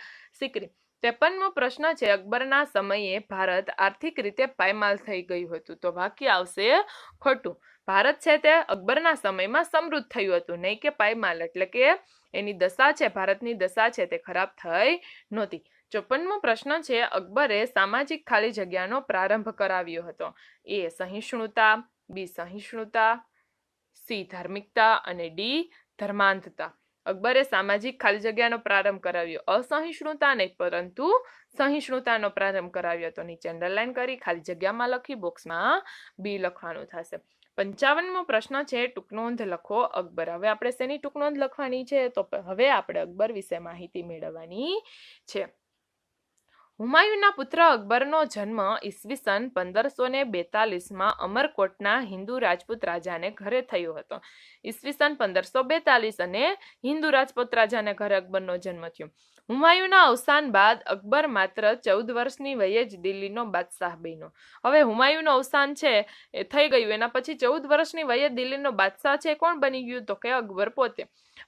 સિકરી. 53મો પ્રશ્ન છે અકબરના સમયે ભારત આર્થિક રીતે પાયમાલ થઈ ગયું હતું, તો વાક્ય આવશે ખોટું. ભારત છે તે અકબરના સમયમાં સમૃદ્ધ થયું હતું, નહીં કે પાયમાલ, એટલે કે એની દશા છે ભારતની દશા છે તે ખરાબ થઈ નહોતી. 54મો પ્રશ્ન છે અકબરે સામાજિક ખાલી જગ્યાનો પ્રારંભ કરાવ્યો હતો. એ સહિષ્ણુતા, બી સહિષ્ણુતા, સી ધાર્મિકતા અને ડી ધર્માંધતા. અકબરે સામાજિક ખાલી જગ્યાનો પ્રારંભ કરાવ્યો. અસહિષ્ણુતા નહીં પરંતુ સહિષ્ણુતાનો પ્રારંભ કરાવ્યો હતો. નીચે અંડરલાઈન કરી ખાલી જગ્યામાં લખી બોક્સમાં બી લખવાનું થશે. 55મો પ્રશ્ન છે ટૂંક નોંધ લખો અકબર. હવે આપણે શેની ટૂંક નોંધ લખવાની છે? તો હવે આપણે અકબર વિશે માહિતી મેળવવાની છે. હુમાયુના પુત્ર અકબરનો જન્મ ઈસવીસન 1542માં અમરકોટના હિન્દુ રાજપૂત રાજાને ઘરે થયો હતો. ઈસવીસન 1542 અને હિન્દુ રાજપૂત રાજાને ઘરે અકબરનો જન્મ થયો. હુમાયુના અવસાન બાદ અકબર માત્ર 14 વર્ષની વયે જ દિલ્હીનો બાદશાહ બન્યો. હવે હુમાયુનું અવસાન છે એ થઈ ગયું, એના પછી 14 વર્ષની વયે દિલ્હીનો બાદશાહ છે કોણ બની ગયું? તો કે અકબર પોતે.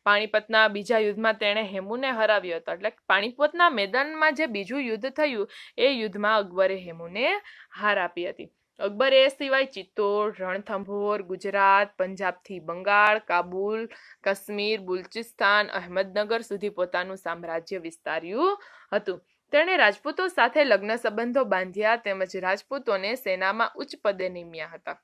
પાણીપતના બીજા યુદ્ધમાં તેણે હેમુને હરાવ્યો હતો. એટલે પાણીપતના મેદાનમાં જે બીજું યુદ્ધ થયું એ યુદ્ધમાં અકબરે હેમુને હાર આપી હતી. અકબરે એ સિવાય ચિત્તોડ, રણથંભોર, ગુજરાત, પંજાબથી બંગાળ, કાબુલ, કાશ્મીર, બલુચિસ્તાન, અહેમદનગર સુધી પોતાનું સામ્રાજ્ય વિસ્તાર્યું હતું. તેણે રાજપૂતો સાથે લગ્ન સંબંધો બાંધ્યા તેમજ રાજપૂતોને સેનામાં ઉચ્ચ પદે નિમ્યા હતા.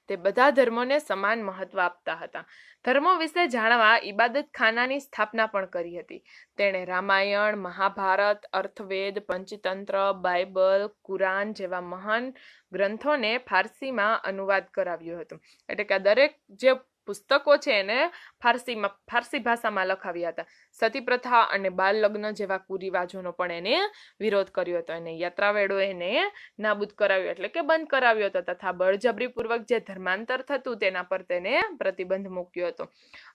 તે બધા ધર્મોને સમાન મહત્વ આપતા હતા. ધર્મો વિશે જાણવા ઇબાદત ખાનાની સ્થાપના પણ કરી હતી. તેણે રામાયણ, મહાભારત, અર્થવેદ, પંચતંત્ર, બાઇબલ, કુરાન જેવા મહાન ગ્રંથોને ફારસીમાં અનુવાદ કરાવ્યો હતો. એટલે કે દરેક જે પુસ્તકો છે એને ફારસી ભાષામાં લખાવ્યા હતા. સતી પ્રથા અને બાલ લગ્ન જેવા કુરિવાજોનો પણ એને વિરોધ કર્યો હતો. એને યાત્રાવેળો એને નાબૂદ કરાવ્યો એટલે કે બંધ કરાવ્યો હતો તથા બળજબરીપૂર્વક જે ધર્માંતર થતું તેના પર તેને પ્રતિબંધ મૂક્યો હતો.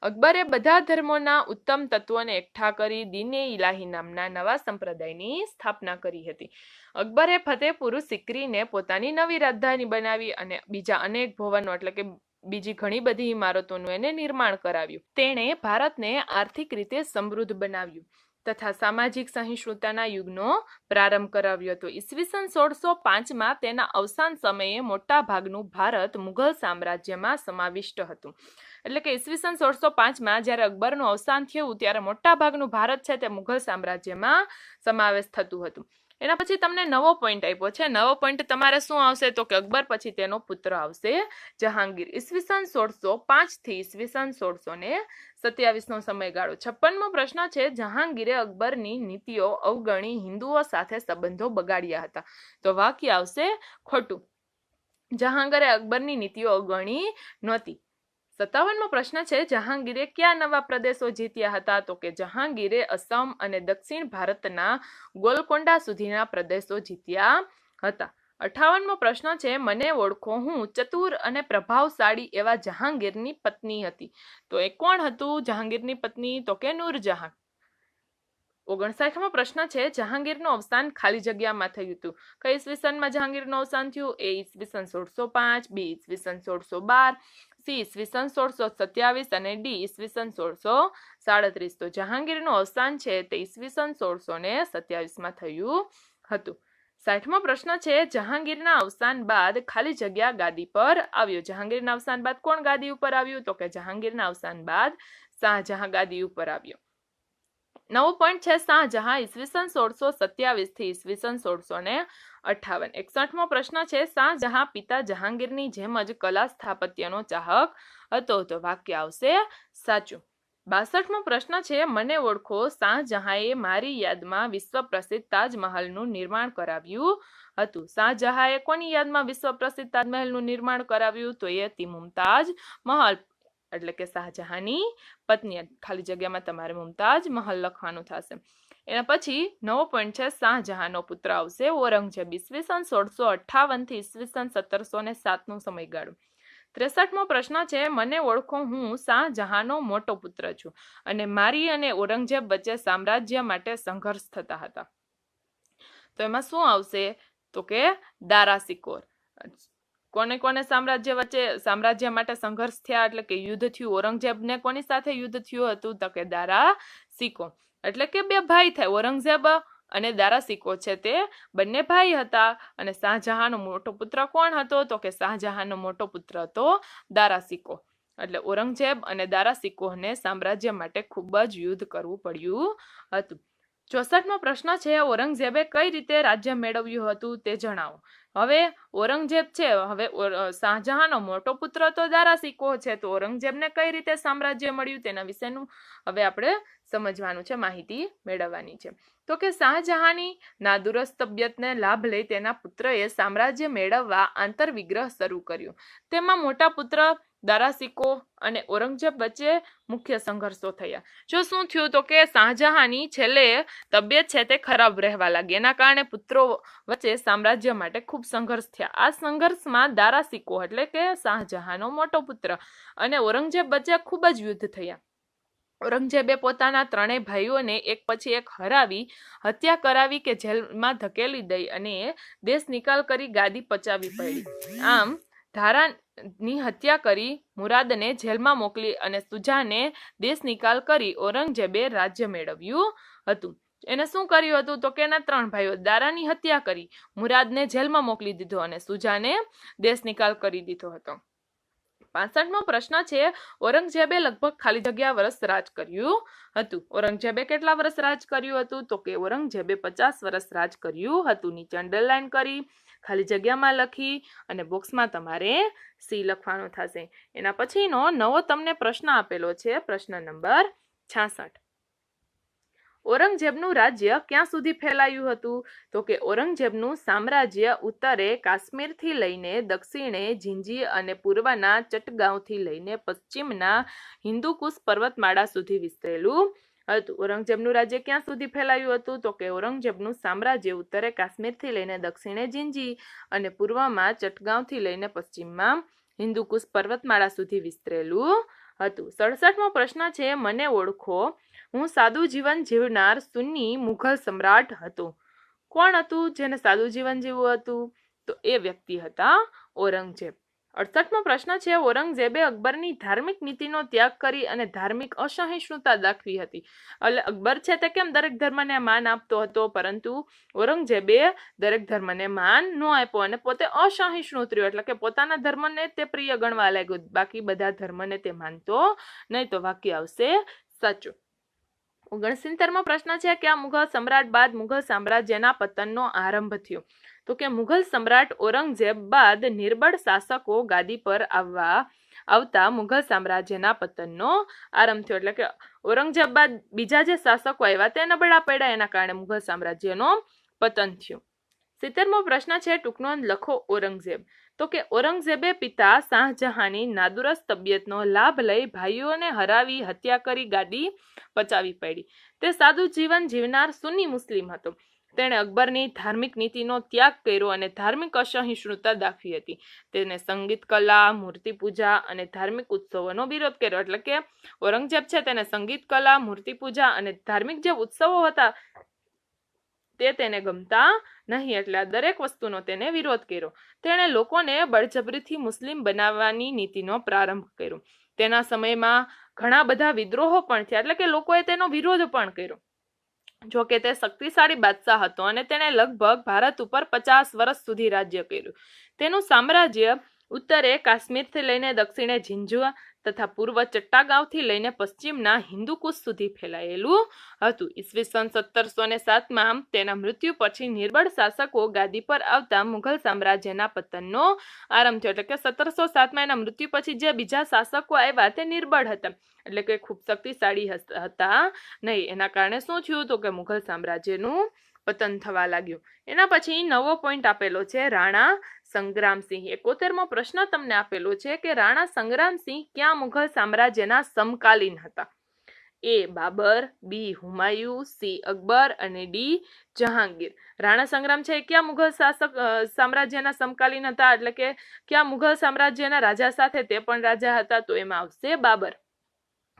અકબરે બધા ધર્મોના ઉત્તમ તત્વોને એકઠા કરી દીને ઇલાહી નામના નવા સંપ્રદાયની સ્થાપના કરી હતી. અકબરે ફતેપુર સિકરીને પોતાની નવી રાજધાની બનાવી અને બીજા અનેક ભવનો એટલે કે બીજી ઘણી બધી ઇમારતોનું એને નિર્માણ કરાવ્યું. તેણે ભારતને આર્થિક રીતે સમૃદ્ધ બનાવ્યું તથા સામાજિક સહિષ્ણુતાના યુગનો પ્રારંભ કરાવ્યો હતો. ઈસવીસન 1605માં તેના અવસાન સમયે મોટા ભાગનું ભારત મુઘલ સામ્રાજ્યમાં સમાવિષ્ટ હતું. એટલે કે ઈસવીસન 1605માં જ્યારે અકબરનું અવસાન થયું ત્યારે મોટા ભાગનું ભારત છે તે મુઘલ સામ્રાજ્યમાં સમાવેશ થતું હતું. એના પછી તમને નવો પોઈન્ટ આપ્યો છે. નવો પોઈન્ટ તમારે શું આવશે? તો કે અકબર પછી તેનો પુત્ર આવશે જહાંગીર. ઈસવીસન 1605 થી ઈસવીસન 1627નો સમયગાળો. 56મો પ્રશ્ન છે જહાંગીરે અકબરની નીતિઓ અવગણી હિન્દુઓ સાથે સંબંધો બગાડ્યા હતા. તો વાક્ય આવશે ખોટું. જહાંગીરે અકબરની નીતિઓ અવગણી નહોતી. 57મો પ્રશ્ન છે જહાંગીરે કયા નવા પ્રદેશો જીત્યા હતા? તો કે જહાંગીરે અસમ અને દક્ષિણ ભારતના ગોલકોંડા સુધીના પ્રદેશો જીત્યા હતા. 58મો પ્રશ્ન છે મને ઓળખો, હું ચતુર અને પ્રભાવશાળી એવા જહાંગીરની પત્ની હતી. તો એ કોણ હતું જહાંગીરની પત્ની? તો કે નૂરજહાં. 59મો પ્રશ્ન છે જહાંગીરનું અવસાન ખાલી જગ્યામાં થયું હતું. કઈ ઈસવીસનમાં જહાંગીરનું અવસાન થયું? એ ઈસવીસન 1605, બી ઈસવીસન 1612, સી ઈસવીસન 1627 અને ડી ઈસવીસન 1637. તો જહાંગીરનું અવસાન છે તે ઈસવીસન 1627માં થયું હતું. 60મો પ્રશ્ન છે જહાંગીરના અવસાન બાદ ખાલી જગ્યા ગાદી પર આવ્યો. જહાંગીરના અવસાન બાદ કોણ ગાદી ઉપર આવ્યું? તો કે જહાંગીરના અવસાન બાદ શાહજહાં ગાદી ઉપર આવ્યો. નવો પોઈન્ટ છે શાહજહાં ઈસવીસન 1627 થી ઈસવીસન 1658. 61મો પ્રશ્ન છે શાહજહાં પિતા જહાંગીરની જેમ જ કલા સ્થાપત્યનો ચાહક હતો. તો વાક્ય આવશે સાચું. 62મો પ્રશ્ન છે મને ઓળખો, શાહજહાંએ મારી યાદમાં વિશ્વ પ્રસિદ્ધ તાજમહાલનું નિર્માણ કરાવ્યું હતું. શાહજહાંએ કોની યાદમાં વિશ્વ પ્રસિદ્ધ તાજમહાલનું નિર્માણ કરાવ્યું? તો એ હતી મુમતાજ મહલ એટલે કે શાહજહાંની પત્ની. ખાલી જગ્યામાં તમારે મુમતાજ મહલ લખવાનું થશે. એના પછી નવો પોઈન્ટ છે શાહજહાંનો પુત્ર આવશે ઔરંગઝેબ. ઈસવીસન 1658 થી ઈસવીસન 1707નો સમયગાળો. 63મો પ્રશ્ન છે મને ઓળખો, હું શાહજહાંનો મોટો પુત્ર છું અને મારી અને ઔરંગઝેબ વચ્ચે સામ્રાજ્ય માટે સંઘર્ષ થતા હતા. તો એમાં શું આવશે? તો કે દારા સિકોર. કોને કોને સામ્રાજ્ય માટે સંઘર્ષ થયા એટલે કે યુદ્ધ થયું? ઔરંગઝેબને કોની સાથે યુદ્ધ થયું હતું? તો કે દારા સિકો. એટલે કે બે ભાઈ થાય. ઔરંગઝેબ અને દારા સિકો છે તે બંને ભાઈ હતા. અને શાહજહાંનો મોટો પુત્ર કોણ હતો? તો કે શાહજહાંનો મોટો પુત્ર હતો દારા સિકો. એટલે ઔરંગઝેબ અને દારા સિકોને સામ્રાજ્ય માટે ખૂબ જ યુદ્ધ કરવું પડ્યું હતું. 64મો પ્રશ્ન છે, ઔરંગઝેબે કઈ રીતે રાજ્ય મેળવ્યું હતું તે જણાવો. હવે ઔરંગઝેબ છે, હવે શાહજહાંનો મોટો પુત્ર તો દારા સિકોહ છે, તો ઔરંગઝેબને કઈ રીતે સામ્રાજ્ય મળ્યું તેના વિશેનું હવે આપણે સમજવાનું છે, માહિતી મેળવવાની છે. તો કે શાહજહાંની નાદુરસ્ત તબિયતને લાભ લઈ તેના પુત્રએ સામ્રાજ્ય મેળવવા આંતરવિગ્રહ શરૂ કર્યું. તેમાં મોટા પુત્ર દારા સિકોહ અને ઔરંગઝેબ વચ્ચે મુખ્ય સંઘર્ષો થયા. જો શું થયું તો કે શાહજહાંની છેલ્લે તબિયત છે તે ખરાબ રહેવા લાગી. એના કારણે પુત્રો વચ્ચે સામ્રાજ્ય માટે ખૂબ સંઘર્ષ થયા. આ સંઘર્ષમાં દારા સિકોહ એટલે કે શાહજહાંનો મોટો પુત્ર અને ઔરંગઝેબ વચ્ચે ખૂબ જ યુદ્ધ થયા. ઔરંગઝેબે પોતાના ત્રણેય ભાઈઓને એક પછી એક હરાવી હત્યા કરાવી કે જેલમાં ધકેલી દઈ અને દેશ નિકાલ કરી ગાદી પચાવી પડી. આમ ધારાની હત્યા કરી મુરાદને જેલમાં મોકલી અને સુજાને દેશ નિકાલ કરી ઔરંગઝેબે રાજ્ય મેળવ્યું હતું. એને શું કર્યું હતું તો કે એના ત્રણ ભાઈઓ દારાની હત્યા કરી, મુરાદને જેલમાં મોકલી દીધો અને સુજાને દેશ નિકાલ કરી દીધો હતો. 65મો પ્રશ્ન છે, ઔરંગઝેબે લગભગ ખાલી જગ્યા વર્ષ રાજ કર્યું હતું. ઔરંગઝેબે કેટલા વર્ષ રાજ કર્યું હતું તો કે ઔરંગઝેબે 50 વર્ષ રાજ કર્યું હતું. નીચે અંડરલાઈન કરી ખાલી જગ્યામાં લખી અને બોક્સમાં તમારે સી લખવાનો થશે. એના પછીનો નવો તમને પ્રશ્ન આપેલો છે, પ્રશ્ન નંબર 66. ઔરંગઝેબનું રાજ્ય ક્યાં સુધી ફેલાયું હતું તો કે ઔરંગઝેબનું સામ્રાજ્ય ઉત્તરે કાશ્મીરથી લઈને દક્ષિણે ઝિંજી અને પૂર્વના ચટગાંવથી લઈને પશ્ચિમના હિન્દુકુશ પર્વતમાળા સુધી વિસ્તરેલું હતું. ઔરંગઝેબનું રાજ્ય ક્યાં સુધી ફેલાયું હતું તો કે ઔરંગઝેબનું સામ્રાજ્ય ઉત્તરે કાશ્મીરથી લઈને દક્ષિણે ઝિંજી અને પૂર્વમાં ચટગાંવથી લઈને પશ્ચિમમાં હિન્દુકુશ પર્વતમાળા સુધી વિસ્તરેલું હતું. 67મો પ્રશ્ન છે, મને ઓળખો. હું સાદું જીવન જીવનાર સુન્ની મુઘલ સમ્રાટ હતો. કોણ હતું જેને સાદું જીવન જીવવું હતું તો એ વ્યક્તિ હતા ઔરંગઝેબ. 68મો પ્રશ્ન છે, ઔરંગઝેબે અકબરની ધાર્મિક નીતિનો ત્યાગ કરી અને ધાર્મિક અસહિષ્ણુતા દાખવી હતી. એટલે અકબર છે તે કેમ દરેક ધર્મને માન આપતો હતો, પરંતુ ઔરંગઝેબે દરેક ધર્મને માન ન આપ્યો અને પોતે અસહિષ્ણુ રહ્યો, એટલે કે પોતાના ધર્મને તે પ્રિય ગણવા લાગ્યો, બાકી બધા ધર્મને તે માનતો નહીં. તો વાક્ય આવશે સાચું. 69મો પ્રશ્ન છે, કે આ મુઘલ સમ્રાટ બાદ મુઘલ સામ્રાજ્યના પતનનો આરંભ થયો તો કે મુઘલ સમ્રાટ ઔરંગઝેબ બાદ નિર્બળ શાસકો ગાદી પર આવતા મુઘલ સામ્રાજ્યના પતનનો આરંભ થયો. એટલે કે ઔરંગઝેબ બાદ બીજા જે શાસકો આવ્યા તે નબળા પડ્યા, એના કારણે મુઘલ સામ્રાજ્યનો પતન થયું. 70મો પ્રશ્ન છે, ટૂંકનોંધ લખો. ઔરંગઝેબ તો કે ઔરંગઝેબે પિતા શાહજહાંની નાદુરસ્ત તબિયતનો લાભ લઈ ભાઈઓને હરાવી હત્યા કરી ગાદી પચાવી પડી. તે સાદું જીવન જીવનાર સુન્ની મુસ્લિમ હતો. તેણે અકબરની ધાર્મિક નીતિનો ત્યાગ કર્યો અને ધાર્મિક અસહિષ્ણુતા દાખવી હતી. તેને સંગીત કલા, મૂર્તિ પૂજા અને ધાર્મિક ઉત્સવોનો વિરોધ કર્યો. એટલે કે ઔરંગઝેબ છે તેને સંગીત કલા, મૂર્તિ પૂજા અને ધાર્મિક જે ઉત્સવો હતા તે તેને ગમતા નહીં, એટલે આ દરેક વસ્તુનો તેને વિરોધ કર્યો. તેણે લોકોને બળજબરીથી મુસ્લિમ બનાવવાની નીતિનો પ્રારંભ કર્યો. તેના સમયમાં ઘણા બધા વિદ્રોહો પણ થયા, એટલે કે લોકોએ તેનો વિરોધ પણ કર્યો. જો કે તે શક્તિશાળી બાદશાહ હતો અને તેણે લગભગ ભારત ઉપર 50 વર્ષ સુધી રાજ્ય કર્યું. તેનું સામ્રાજ્ય ઉત્તરે કાશ્મીરથી લઈને દક્ષિણે ઝિંઝુઆ તથા પૂર્વ ચટ્ટાગાંવથી લઈને પશ્ચિમના હિન્દુકુશ સુધી ફેલાયેલું હતું. ઈસવીસન 1707માં તેના મૃત્યુ પછી નિર્બળ શાસકો ગાદી પર આવતા મુઘલ સામ્રાજ્યના પતનનો આરંભ થયો. એટલે કે 1707માં એના મૃત્યુ પછી જે બીજા શાસકો આવ્યા તે નિર્બળ હતા, એટલે કે ખૂબ શક્તિશાળી હતા નહીં. એના કારણે શું થયું તો કે મુઘલ સામ્રાજ્યનું પતન થવા લાગ્યું. એના પછી નવો પોઈન્ટ આપેલો છે, રાણા સંગ્રામસિંહ. 71મો પ્રશ્ન તમને આપેલો છે કે રાણા સંગ્રામસિંહ ક્યાં મુઘલ સામ્રાજ્યના સમકાલીન હતા. એ બાબર, બી હુમાયુ, સી અકબર અને ડી જહાંગીર. રાણા સંગ્રામ છે ક્યાં મુઘલ સામ્રાજ્યના સમકાલીન હતા, એટલે કે ક્યાં મુઘલ સામ્રાજ્યના રાજા સાથે તે પણ રાજા હતા, તો એમાં આવશે બાબર.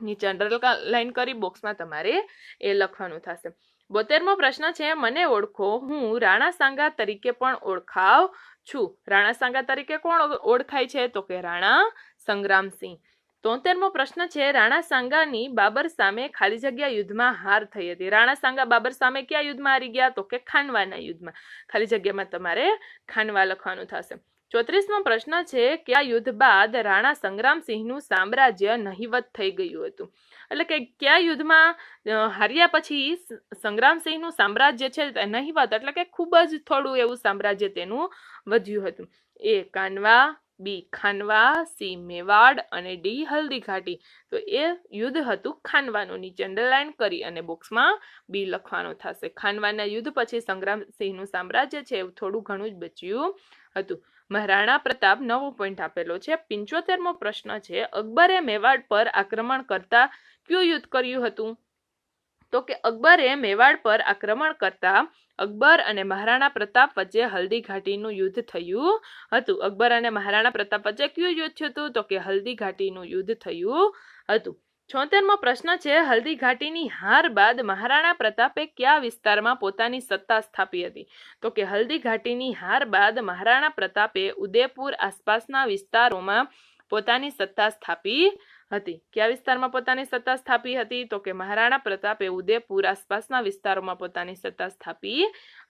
નીચે અંડરલાઈન કરી બોક્સમાં તમારે એ લખવાનું થશે. 72મો પ્રશ્ન છે, મને ઓળખો. હું રાણા સાંગા તરીકે પણ ઓળખાવ છું. રાણા સાંગા તરીકે કોણ ઓળખાય છે તો કે રાણા સંગ્રામસિંહ. 73મો પ્રશ્ન છે, રાણા સાંગાની બાબર સામે ખાલી જગ્યા યુદ્ધમાં હાર થઈ હતી. રાણા સાંગા બાબર સામે કયા યુદ્ધમાં હારી ગયા તો કે ખાનવાના યુદ્ધમાં. ખાલી જગ્યામાં તમારે ખાનવા લખવાનું થશે. 34મો પ્રશ્ન છે, કયા યુદ્ધ બાદ રાણા સંગ્રામસિંહનું સામ્રાજ્ય નહિવત થઈ ગયું હતું? એટલે કે કયા યુદ્ધમાં હાર્યા પછી સંગ્રામસિંહનું સામ્રાજ્ય છે નહિવત એટલે કે ખૂબ જ થોડું એવું સામ્રાજ્ય તેનું વધ્યું હતું? એ કાનવા, બી ખાનવા, સી મેવાડ અને ડી હલ્દી ઘાટી. તો એ યુદ્ધ હતું ખાનવાનું. નીચે અંડરલાઈન કરી અને બોક્સમાં બી લખવાનું થશે. ખાનવાના યુદ્ધ પછી સંગ્રામસિંહનું સામ્રાજ્ય છે એવું થોડું ઘણું જ બચ્યું હતું. મહારાણા પ્રતાપ 9 પોઈન્ટ આપેલો છે. 75મો પ્રશ્ન છે, અકબરે મેવાડ પર આક્રમણ કરતા કયું યુદ્ધ કર્યું હતું? તો કે અકબરે મેવાડ પર આક્રમણ કરતા અકબર અને મહારાણા પ્રતાપ વચ્ચે હલ્દી ઘાટીનું યુદ્ધ થયું હતું. અકબર અને મહારાણા પ્રતાપ વચ્ચે કયું યુદ્ધ થયું હતું? તો કે હલ્દી ઘાટીનું યુદ્ધ થયું હતું. 76મો પ્રશ્ન છે, હલ્દી ઘાટીની હાર બાદ મહારાણા પ્રતાપે કયા વિસ્તારમાં પોતાની સત્તા સ્થાપી હતી? તો કે હલ્દી ઘાટીની હાર બાદ મહારાણા પ્રતાપે ઉદયપુર આસપાસના વિસ્તારોમાં પોતાની સત્તા સ્થાપી હતી. કયા વિસ્તારમાં પોતાની સત્તા સ્થાપી હતી? તો કે મહારાણા પ્રતાપે ઉદયપુર આસપાસના વિસ્તારોમાં પોતાની સત્તા સ્થાપી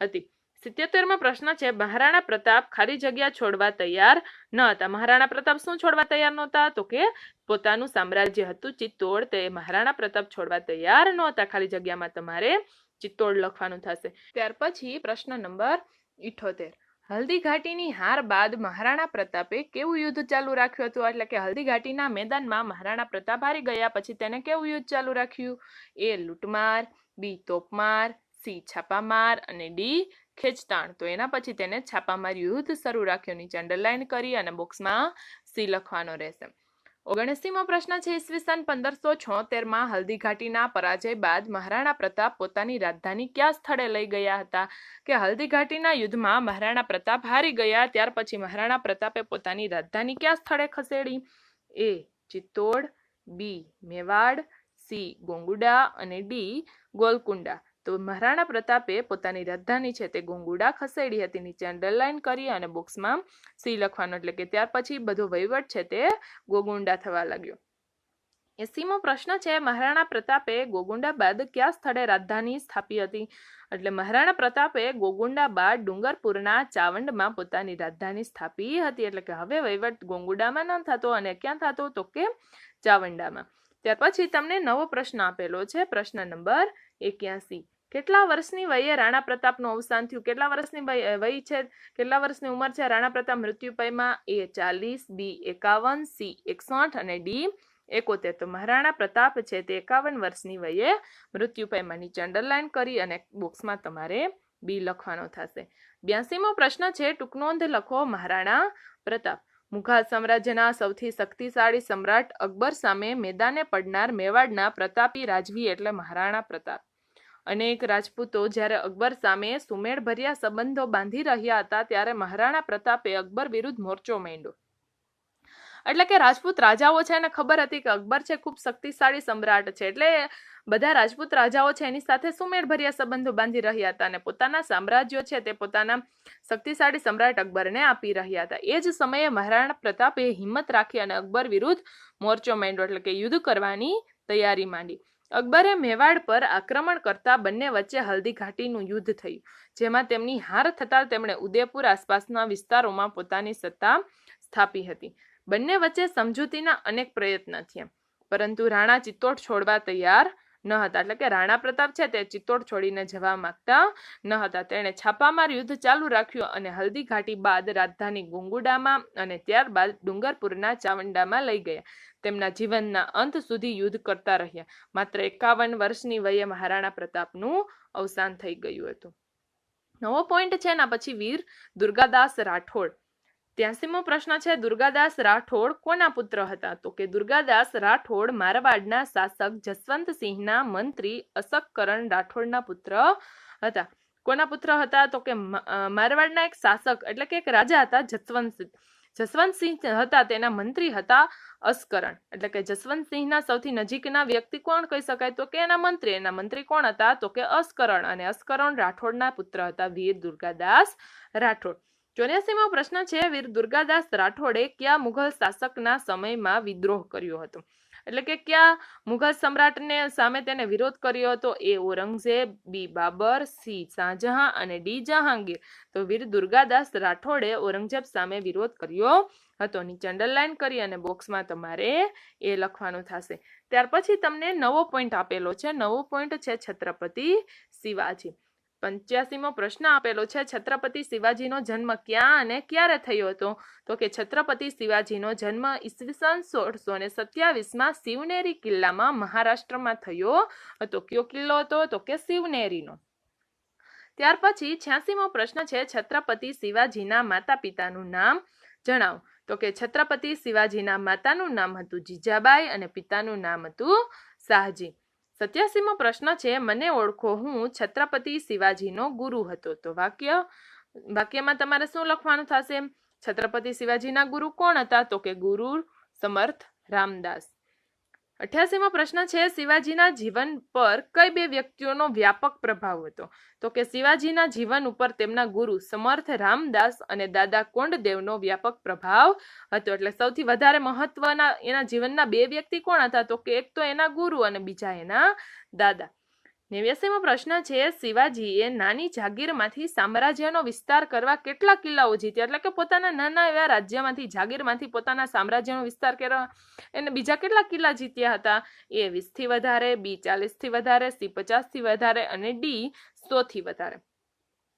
હતી. 77મો પ્રશ્ન છે, મહારાણા પ્રતાપ ખાલી જગ્યા છોડવા તૈયાર ન હતા. મહારાણા પ્રતાપ શું છોડવા તૈયાર નહોતા? તો કે પોતાનું સામ્રાજ્ય હતું ચિત્તોડ, તે મહારાણા પ્રતાપ છોડવા તૈયાર નહોતા. ખાલી જગ્યામાં તમારે ચિત્તોડ લખવાનું થશે. ત્યાર પછી પ્રશ્ન નંબર 78, હલ્દી ઘાટીની હાર બાદ મહારાણા પ્રતાપે કેવું યુદ્ધ ચાલુ રાખ્યું હતું? એટલે કે હલ્દી ઘાટીના મેદાનમાં મહારાણા પ્રતાપ હારી ગયા પછી તેને કેવું યુદ્ધ ચાલુ રાખ્યું? એ લૂંટમાર, બી તોપમાર, સી છાપામાર અને ડી ખેંચતાણ. તો એના પછી તેને છાપામાર યુદ્ધ શરૂ રાખ્યું. નીચે અંડરલાઈન કરી અને બોક્સમાં સી લખવાનો રહેશે. 79મો પ્રશ્ન છે, ઈસવીસન 1576માં હલ્દી ઘાટીના પરાજય બાદ મહારાણા પ્રતાપ પોતાની રાજધાની કયા સ્થળે લઈ ગયા હતા? કે હલ્દી ઘાટીના યુદ્ધમાં મહારાણા પ્રતાપ હારી ગયા ત્યાર પછી મહારાણા પ્રતાપે પોતાની રાજધાની કયા સ્થળે ખસેડી? એ ચિત્તોડ, બી મેવાડ, સી ગોંગુડા અને ડી ગોલકુંડા. તો મહારાણા પ્રતાપે પોતાની રાજધાની છે તે ગોંગુડા ખસેડી હતી. નીચે અંડરલાઈન કરી અને બોક્સમાં સી લખવાનો, એટલે કે ત્યાર પછી બધો વહીવટ છે તે ગોગુંડા થવા લાગ્યો. 80મો પ્રશ્ન છે, મહારાણા પ્રતાપે ગોગુંડા બાદ કયા સ્થળે રાજધાની સ્થાપી હતી? એટલે મહારાણા પ્રતાપે ગોગુંડા બાદ ડુંગરપુરના ચાવંડમાં પોતાની રાજધાની સ્થાપી હતી. એટલે કે હવે વહીવટ ગોંગુડામાં ન થતો અને ક્યાં થતો? તો કે ચાવંડામાં. ત્યાર પછી તમને નવો પ્રશ્ન આપેલો છે, પ્રશ્ન નંબર 81. કેટલા વર્ષની વયે રાણા પ્રતાપનું અવસાન થયું? કેટલા વર્ષની વય છે, કેટલા વર્ષની ઉંમર છે રાણા પ્રતાપ મૃત્યુ પામ્યા? એ 40, બી 51, સી 61 અને ડી 71. તો મહારાણા પ્રતાપ છે તે 51 વર્ષની વયે મૃત્યુ પામ્યા. નીચે અંડરલાઈન કરી અને બોક્સમાં તમારે બી લખવાનો થશે. 82મો પ્રશ્ન છે, ટૂંકનોંધ લખો. મહારાણા પ્રતાપ મુઘલ સામ્રાજ્યના સૌથી શક્તિશાળી સમ્રાટ અકબર સામે મેદાને પડનાર મેવાડના પ્રતાપી રાજવી એટલે મહારાણા પ્રતાપ. અનેક રાજપૂતો જ્યારે અકબર સામે સુમેળભર્યા સંબંધો બાંધી રહ્યા હતા ત્યારે મહારાણા પ્રતાપે અકબર વિરુદ્ધ મોરચો માંડ્યો. એટલે કે રાજપૂત રાજાઓ છે એને ખબર હતી કે અકબર છે ખૂબ શક્તિશાળી સમ્રાટ છે, એટલે બધા રાજપૂત રાજાઓ છે એની સાથે સુમેળભર્યા સંબંધો બાંધી રહ્યા હતા અને પોતાના સામ્રાજ્યો છે તે પોતાના શક્તિશાળી સમ્રાટ અકબરને આપી રહ્યા હતા. એ જ સમયે મહારાણા પ્રતાપે હિંમત રાખી અને અકબર વિરુદ્ધ મોરચો માંડ્યો, એટલે કે યુદ્ધ કરવાની તૈયારી માંડી. અકબરે મેવાડ પર આક્રમણ કરતા બંને વચ્ચે હલ્દી ઘાટીનું યુદ્ધ થયું, જેમાં તેમની હાર થતાં તેમણે ઉદયપુર આસપાસના વિસ્તારોમાં પોતાની સત્તા સ્થાપી હતી. બંને વચ્ચે સમજૂતીના અનેક પ્રયત્ન થયા, પરંતુ રાણા ચિત્તોડ છોડવા તૈયાર ન હતા. એટલે કે રાણા પ્રતાપ છે તે ચિત્તોડ છોડીને જવા માંગતા ન હતા. તેણે છાપામાર યુદ્ધ ચાલુ રાખ્યું અને હલ્દી ઘાટી બાદ રાજધાની ગોંગુડામાં અને ત્યારબાદ ડુંગરપુરના ચાવંડામાં લઈ ગયા. તેમના જીવનના અંત સુધી યુદ્ધ કરતા રહ્યા. માત્ર 51 વર્ષની વયે મહારાણા પ્રતાપનું અવસાન થઈ ગયું હતું. નવો પોઈન્ટ છે એના પછી વીર દુર્ગાદાસ રાઠોડ. 83મો પ્રશ્ન છે, દુર્ગાદાસ રાઠોડ કોના પુત્ર હતા? તો કે દુર્ગાદાસ રાઠોડ મારવાડના શાસક જસવંતસિંહના મંત્રી અશકકરણ રાઠોડના પુત્ર હતા. કોના પુત્ર હતા? તો કે મારવાડના એક શાસક એટલે કે એક રાજા હતા જસવંતસિંહ હતા, તેના મંત્રી હતા અસ્કરણ. એટલે કે જસવંતસિંહના સૌથી નજીકના વ્યક્તિ કોણ કહી શકાય? તો કે એના મંત્રી કોણ હતા? તો કે અસ્કરણ. અને અસ્કરણ રાઠોડના પુત્ર હતા વીર દુર્ગાદાસ રાઠોડ. 84મો પ્રશ્ન છે, વીર દુર્ગાદાસ રાઠોડે કયા મુઘલ શાસકના સમયમાં વિદ્રોહ કર્યો હતો? એટલે કે કયા મુઘલ સમ્રાટને સામે તેને વિરોધ કર્યો હતો? એ ઔરંગઝેબ, બી બાબર, સી શાહજહાં અને ડી જહાંગીર. તો વીર દુર્ગાદાસ રાઠોડે ઔરંગઝેબ સામે વિરોધ કર્યો હતો. નીચે અંડરલાઈન કરી અને બોક્સમાં તમારે એ લખવાનું થશે. ત્યાર પછી તમને નવો પોઈન્ટ આપેલો છે. નવો પોઈન્ટ છે છત્રપતિ શિવાજી. 85મો પ્રશ્ન આપેલો છે, છત્રપતિ શિવાજીનો જન્મ ક્યાં અને ક્યારે થયો હતો? તો કે છત્રપતિ શિવાજીનો જન્મ ઈસવીસન 1627માં શિવનેરી કિલ્લામાં મહારાષ્ટ્રમાં થયો હતો. કયો કિલ્લો હતો? તો કે શિવનેરીનો. ત્યાર પછી 86મો પ્રશ્ન છે, છત્રપતિ શિવાજીના માતા પિતાનું નામ જણાવો. તો કે છત્રપતિ શિવાજીના માતાનું નામ હતું જીજાબાઈ અને પિતાનું નામ હતું શાહજી. 87મો પ્રશ્ન છે, મને ઓળખો, હું છત્રપતિ શિવાજીનો ગુરુ હતો. તો વાક્યમાં તમારે શું લખવાનું થશે? છત્રપતિ શિવાજીના ગુરુ કોણ હતા? તો કે ગુરુ સમર્થ રામદાસ. 88મો પ્રશ્ન છે, શિવાજીના જીવન પર કઈ બે વ્યક્તિઓનો વ્યાપક પ્રભાવ હતો? તો કે શિવાજીના જીવન ઉપર તેમના ગુરુ સમર્થ રામદાસ અને દાદા કોંડદેવનો વ્યાપક પ્રભાવ હતો. એટલે સૌથી વધારે મહત્વના એના જીવનના બે વ્યક્તિ કોણ હતા? તો કે એક તો એના ગુરુ અને બીજા એના દાદા. 89મો પ્રશ્ન છે, શિવાજીએ નાની જાગીરમાંથી સામ્રાજ્યનો વિસ્તાર કરવા કેટલા કિલ્લાઓ જીત્યા? એટલે કે પોતાના નાના એવા રાજ્યમાંથી, જાગીરમાંથી પોતાના સામ્રાજ્યનો વિસ્તાર કરવા એને બીજા કેટલા કિલ્લા જીત્યા હતા? એ 20થી વધારે, બી 40થી વધારે, સી 50થી વધારે અને ડી 100થી વધારે.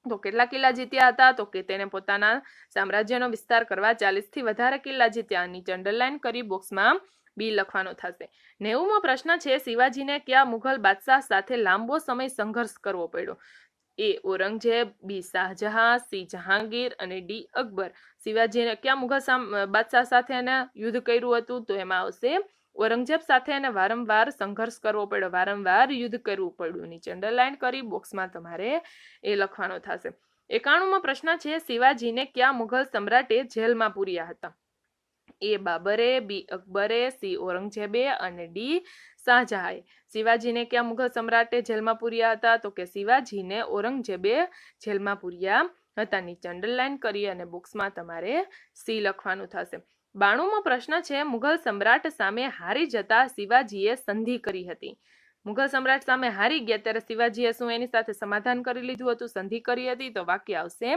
તો કેટલા કિલ્લા જીત્યા હતા? તો કે તેને પોતાના સામ્રાજ્યનો વિસ્તાર કરવા 40થી વધારે કિલ્લા જીત્યા. નીચે અંડરલાઈન કરી બોક્સમાં બી લખવાનો થશે. 90મો પ્રશ્ન છે, શિવાજીને કયા મુઘલ બાદશાહ સાથે લાંબો સમય સંઘર્ષ કરવો પડ્યો? એ ઔરંગઝેબ, બી શાહજહાં, સી જહાંગીર અને ડી અકબર. શિવાજીને કયા મુઘલ બાદશાહ સાથે એને યુદ્ધ કર્યું હતું? તો એમાં આવશે ઔરંગઝેબ સાથે એને વારંવાર સંઘર્ષ કરવો પડ્યો, વારંવાર યુદ્ધ કરવું પડ્યું. નીચે અંડરલાઈન કરી બોક્સમાં તમારે એ લખવાનો થશે. 91મો પ્રશ્ન છે, શિવાજીને કયા મુઘલ સમ્રાટે જેલમાં પૂર્યા હતા? એ બાબરે, બી અકબરે, સી ઔરંગઝેબે અને ડી શાહજહાંએ. શિવાજીને કયા મુઘલ સમ્રાટે જેલમાં પૂર્યા હતા? તો કે શિવાજીને ઔરંગઝેબે જેલમાં પૂર્યા હતા. નીચે અંડરલાઈન કરી અને બોક્સમાં તમારે સી લખવાનું થશે. 92મો પ્રશ્ન છે, મુઘલ સમ્રાટ સામે હારી જતા શિવાજીએ સંધિ કરી હતી. મુઘલ સમ્રાટ સામે હારી ગયા ત્યારે શિવાજીએ શું એની સાથે સમાધાન કરી લીધું હતું? સંધિ કરી હતી. તો વાક્ય આવશે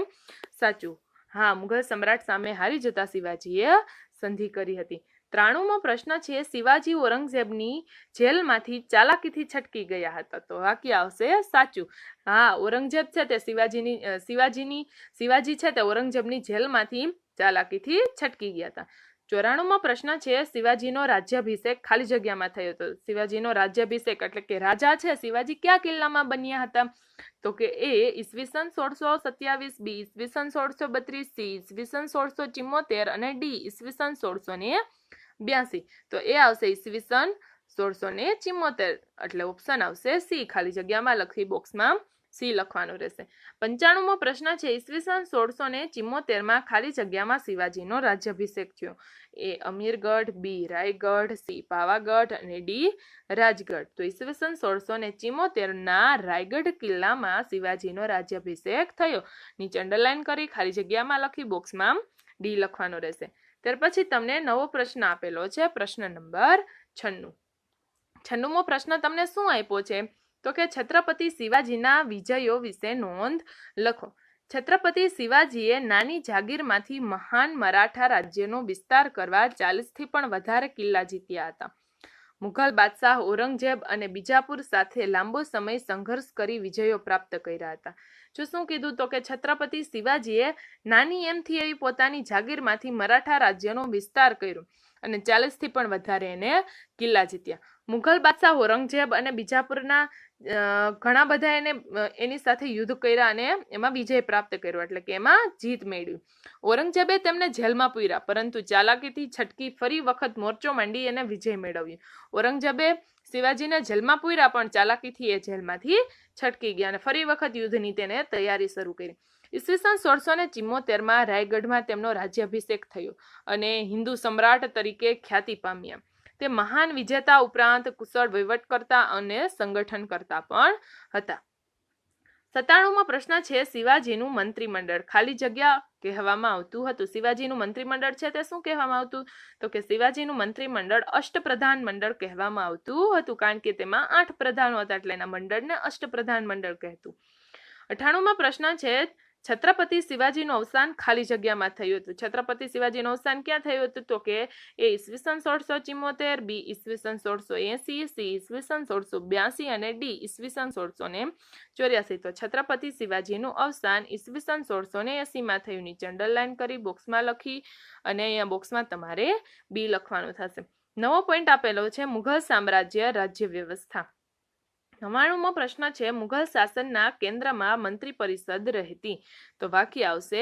સાચું. હા, મુઘલ સમ્રાટ સામે હારી જતા શિવાજીએ સંધિ કરી હતી. 93મો પ્રશ્ન છે, શિવાજી ઔરંગઝેબની જેલમાંથી ચાલાકીથી છટકી ગયા હતા. તો વાક્ય આવશે સાચું. હા, ઔરંગઝેબ છે તે શિવાજી છે તે ઔરંગઝેબની જેલમાંથી ચાલાકીથી છટકી ગયા હતા. 94મો પ્રશ્ન છે, શિવાજીનો રાજ્યાભિષેક ખાલી જગ્યામાં થયો હતો. શિવાજીનો રાજ્યાભિષેક એટલે કે રાજા છે શિવાજી કયા કિલ્લામાં બન્યા હતા? તો કે એ ઈસવીસન 1627, બી ઈસવીસન 1632, સી ઈસવીસન 1674 અને ડી ઈસવીસન 1682. તો એ આવશે ઈસવીસન 1674. એટલે ઓપ્શન આવશે સી. ખાલી જગ્યામાં લખી બોક્સમાં સી લખવાનું રહેશે. 95મો પ્રશ્ન છે, ઈસવીસન 1674માં ખાલી જગ્યામાં શિવાજીનો રાજ્યાભિષેક થયો. એ અમીરગઢ, બી રાયગઢ, સી પાવાગઢ અને ડી રાજગઢ. તો ઈસવીસન 1674ના રાયગઢ કિલ્લામાં શિવાજીનો રાજ્યાભિષેક થયો. નીચે અંડરલાઈન કરી ખાલી જગ્યામાં લખી બોક્સમાં ડી લખવાનો રહેશે. ત્યાર પછી તમને નવો પ્રશ્ન આપેલો છે, પ્રશ્ન નંબર 96. 96મો પ્રશ્ન તમને શું આપ્યો છે? તો કે છત્રપતિ શિવાજીના વિજયો વિશે નોંધ લખો. છત્રપતિ શિવાજીએ નાની જાગીરમાંથી મહાન મરાઠા રાજ્યનો વિસ્તાર કરવા 40થી પણ વધારે કિલ્લા જીત્યા હતા. મુઘલ બાદશાહ ઔરંગઝેબ અને બીજાપુર સાથે લાંબો સમય સંઘર્ષ કરી વિજયો પ્રાપ્ત કર્યા હતા. જો શું કીધું? તો કે છત્રપતિ શિવાજીએ નાની એમથી એવી પોતાની જાગીરમાંથી મરાઠા રાજ્યનો વિસ્તાર કર્યો અને 40થી પણ વધારે એને કિલ્લા જીત્યા. મુઘલ બાદશાહ ઔરંગઝેબ અને બીજાપુરના ઘણા બધા એની સાથે યુદ્ધ કર્યા અને એમાં વિજય પ્રાપ્ત કર્યો, એટલે કે એમાં જીત મેળવી. ઔરંગઝેબે તેમને જેલમાં પૂર્યા, પરંતુ ચાલાકીથી છટકી ફરી વખત મોરચો માંડી એને વિજય મેળવ્યો. ઔરંગઝેબે શિવાજીને જેલમાં પૂર્યા પણ ચાલાકીથી એ જેલમાંથી છટકી ગયા અને ફરી વખત યુદ્ધની તેને તૈયારી શરૂ કરી. ઈસવીસન 1674માં રાયગઢમાં તેમનો રાજ્યાભિષેક થયો અને હિન્દુ સમ્રાટ તરીકે ખ્યાતિ પામ્યા. તે મહાન વિજેતા ઉપરાંત કુશળ વહીવટકર્તા અને સંગઠનકર્તા પણ હતા. 97મો પ્રશ્ન છે શિવાજીનું મંત્રીમંડળ ખાલી જગ્યા કહેવામાં આવતું હતું. શિવાજીનું મંત્રીમંડળ છે તે શું કહેવામાં આવતું? તો કે શિવાજીનું મંત્રીમંડળ અષ્ટપ્રધાન મંડળ કહેવામાં આવતું હતું, કારણ કે તેમાં 8 પ્રધાનો હતા એટલે એના મંડળને અષ્ટપ્રધાન મંડળ કહેતું. 98મો પ્રશ્ન છે છત્રપતિ શિવાજીનું અવસાન ખાલી જગ્યામાં થયું હતું. છત્રપતિ શિવાજીનું અવસાન ક્યાં થયું હતું? તો કે એ ઈસવીસન 1674, બી ઈસવીસન 1680, સી ઈસવીસન 1682 અને ડી ઈસવીસન 1684. તો છત્રપતિ શિવાજીનું અવસાન ઈસવીસન 1680 માં થયું. નીચે અંડરલાઈન કરી બોક્સમાં લખી અને અહીંયા બોક્સમાં તમારે બી લખવાનું થશે. 9મો પોઈન્ટ આપેલો છે મુઘલ સામ્રાજ્ય રાજ્ય વ્યવસ્થા. 99મો પ્રશ્ન છે મુઘલ શાસનના કેન્દ્રમાં મંત્રી પરિષદ રહેતી. તો વાક્ય આવશે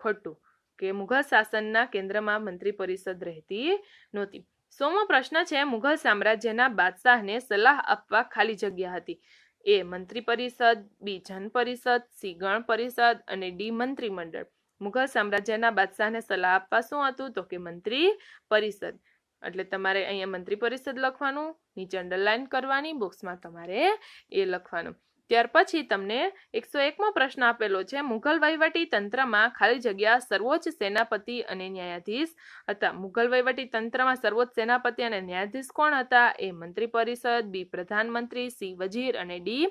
ખોટું, કે મુઘલ શાસનના કેન્દ્રમાં મંત્રી પરિષદ રહેતી નહોતી. 100મો પ્રશ્ન છે મુઘલ સામ્રાજ્યના બાદશાહને સલાહ આપવા ખાલી જગ્યા હતી. એ મંત્રી પરિષદ, બી જન પરિષદ, સી ગણ પરિષદ અને ડી મંત્રીમંડળ. મુઘલ સામ્રાજ્યના બાદશાહને સલાહ આપવા શું હતું? તો કે મંત્રી પરિષદ. એટલે તમારે અહીંયા મંત્રી પરિષદ લખવાનું, નીચે અંડરલાઈન કરવાની, બોક્સમાં તમારે એ લખવાનું. ત્યાર પછી તમને 101મો પ્રશ્ન આપેલો છે મુઘલ વહીવટી તંત્રમાં ખાલી જગ્યા સર્વોચ્ચ સેનાપતિ અને ન્યાયાધીશ હતા. મુઘલ વહીવટી તંત્રમાં સર્વોચ્ચ સેનાપતિ અને ન્યાયાધીશ કોણ હતા? એ મંત્રી પરિષદ, બી પ્રધાનમંત્રી, સી વજીર અને ડી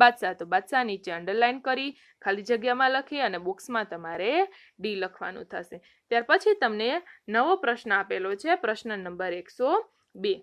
બાદશાહ. તો બાદશાહ નીચે અંડરલાઈન કરી ખાલી જગ્યામાં લખી અને બોક્સમાં તમારે ડી લખવાનું થશે. ત્યાર પછી તમને નવો પ્રશ્ન આપેલો છે, પ્રશ્ન નંબર 102.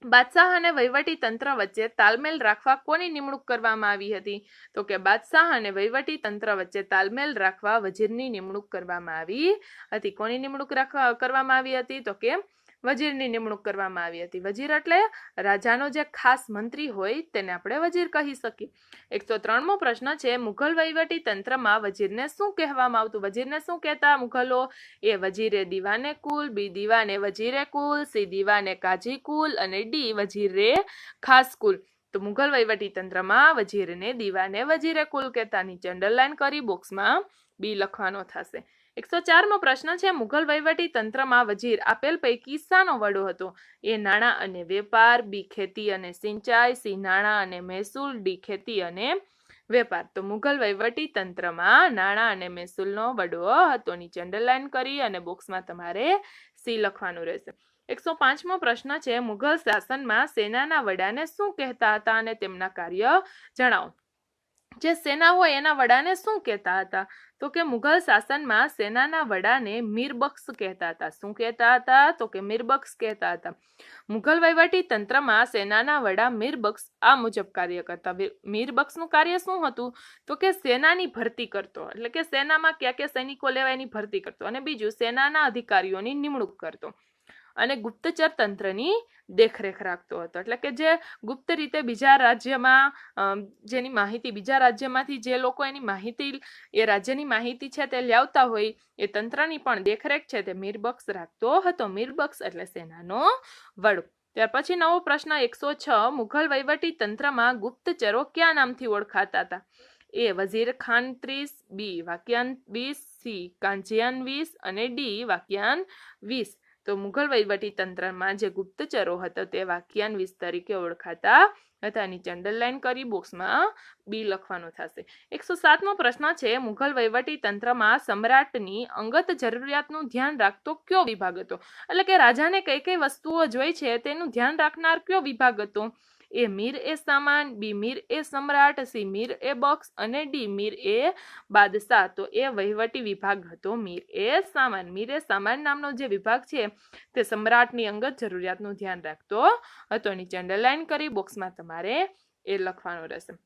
બાદશાહ અને વહીવટી તંત્ર વચ્ચે તાલમેલ રાખવા કોની નિમણૂક કરવામાં આવી હતી? તો કે બાદશાહ અને વહીવટી તંત્ર વચ્ચે તાલમેલ રાખવા વજીરની નિમણૂક કરવામાં આવી હતી. કોની નિમણૂક કરવામાં આવી હતી? તો કે વજીરની નિમણૂક કરવામાં આવી હતી. વજીર એટલે રાજાનો જે ખાસ મંત્રી હોય તેને આપણે વજીર કહી શકીએ. 103મો પ્રશ્ન છે મુઘલ વહીવટી તંત્રમાં વજીરને શું કહેવામાં આવતું? વજીરને શું કહેતા મુઘલો? એ વજીરે દીવાને કુલ, બી દીવાને વજીરે કુલ, સી દીવાને કાજી કુલ અને ડી વજીરે ખાસ કુલ. તો મુઘલ વહીવટી તંત્રમાં વજીરને દીવાને વજીરે કુલ કહેતા. નીચે અંડરલાઈન કરી બોક્સમાં બી લખવાનો થશે. 104મો પ્રશ્ન છે મુઘલ વહીવટી તંત્રમાં વજીર આપેલ પૈકી શાનો વડો હતો? એ નાણાં અને વેપાર, બી ખેતી અને સિંચાઈ, સી નાણાં અને મહેસૂલ, ડી ખેતી અને વેપાર. તો મુઘલ વહીવટી તંત્રમાં નાણાં અને મહેસૂલનો વડો હતો. નીચે અંડરલાઈન કરી અને બોક્સમાં તમારે સી લખવાનું રહેશે. 105મો પ્રશ્ન છે મુઘલ શાસનમાં સેનાના વડાને શું કહેતા હતા અને તેમના કાર્ય જણાવો. જે સેના હોય એના વડાને શું કહેતા હતા? તો કે મુઘલ શાસનમાં સેનાના વડાને મીરબખ્શ કહેતા હતા. શું કહેતા હતા? તો કે મીરબખ્શ કહેતા હતા. મુઘલ વહીવટી તંત્રમાં સેનાના વડા મીરબખ્શ આ મુજબ કાર્ય કરતા. મીરબખ્શનું કાર્ય શું હતું? તો કે સેનાની ભરતી કરતો, એટલે કે સેનામાં કયા કયા સૈનિકો લેવાય એની ભરતી કરતો, અને બીજું સેનાના અધિકારીઓની નિમણૂક કરતો અને ગુપ્તચર તંત્રની દેખરેખ રાખતો હતો. એટલે કે જે ગુપ્ત રીતે બીજા રાજ્યમાં જેની માહિતી, બીજા રાજ્યમાંથી જે લોકો એની માહિતી, એ રાજ્યની માહિતી છે તે લાવતા હોય, એ તંત્રની પણ દેખરેખ છે તે મીરબખ્શ રાખતો હતો. મીરબખ્શ એટલે સેનાનો વડો. ત્યાર પછી નવો પ્રશ્ન 106 મુઘલ વહીવટી તંત્રમાં ગુપ્તચરો કયા નામથી ઓળખાતા હતા? એ વઝીર ખાન 30, બી વાક્યાન 20, સી કાંજિયાન 20 અને ડી વાક્યાન 20. તો મુઘલ વહીવટી તંત્રમાં જે ગુપ્તચરો હતા તે વાક્યાન 20 તરીકે ઓળખાતા હતા. નીચે અંડરલાઈન કરી બોક્સમાં બી લખવાનું થશે. 107મો પ્રશ્ન છે મુઘલ વહીવટી તંત્રમાં સમ્રાટની અંગત જરૂરિયાતનું ધ્યાન રાખતો કયો વિભાગ હતો? એટલે કે રાજાને કઈ કઈ વસ્તુઓ જોઈ છે તેનું ધ્યાન રાખનાર કયો વિભાગ હતો? એ મીર એ સામાન, બી મીર એ સમ્રાટ, સી મીર એ બખ્શ અને ડી મીર એ બાદશાહ. તો એ વહીવટી વિભાગ હતો મીર એ સામાન. મીર એ સામાન નામનો જે વિભાગ છે તે સમ્રાટની અંગત જરૂરિયાતનું ધ્યાન રાખતો હતો. નીચે અંડરલાઈન કરી બોક્સમાં તમારે એ લખવાનું રહેશે.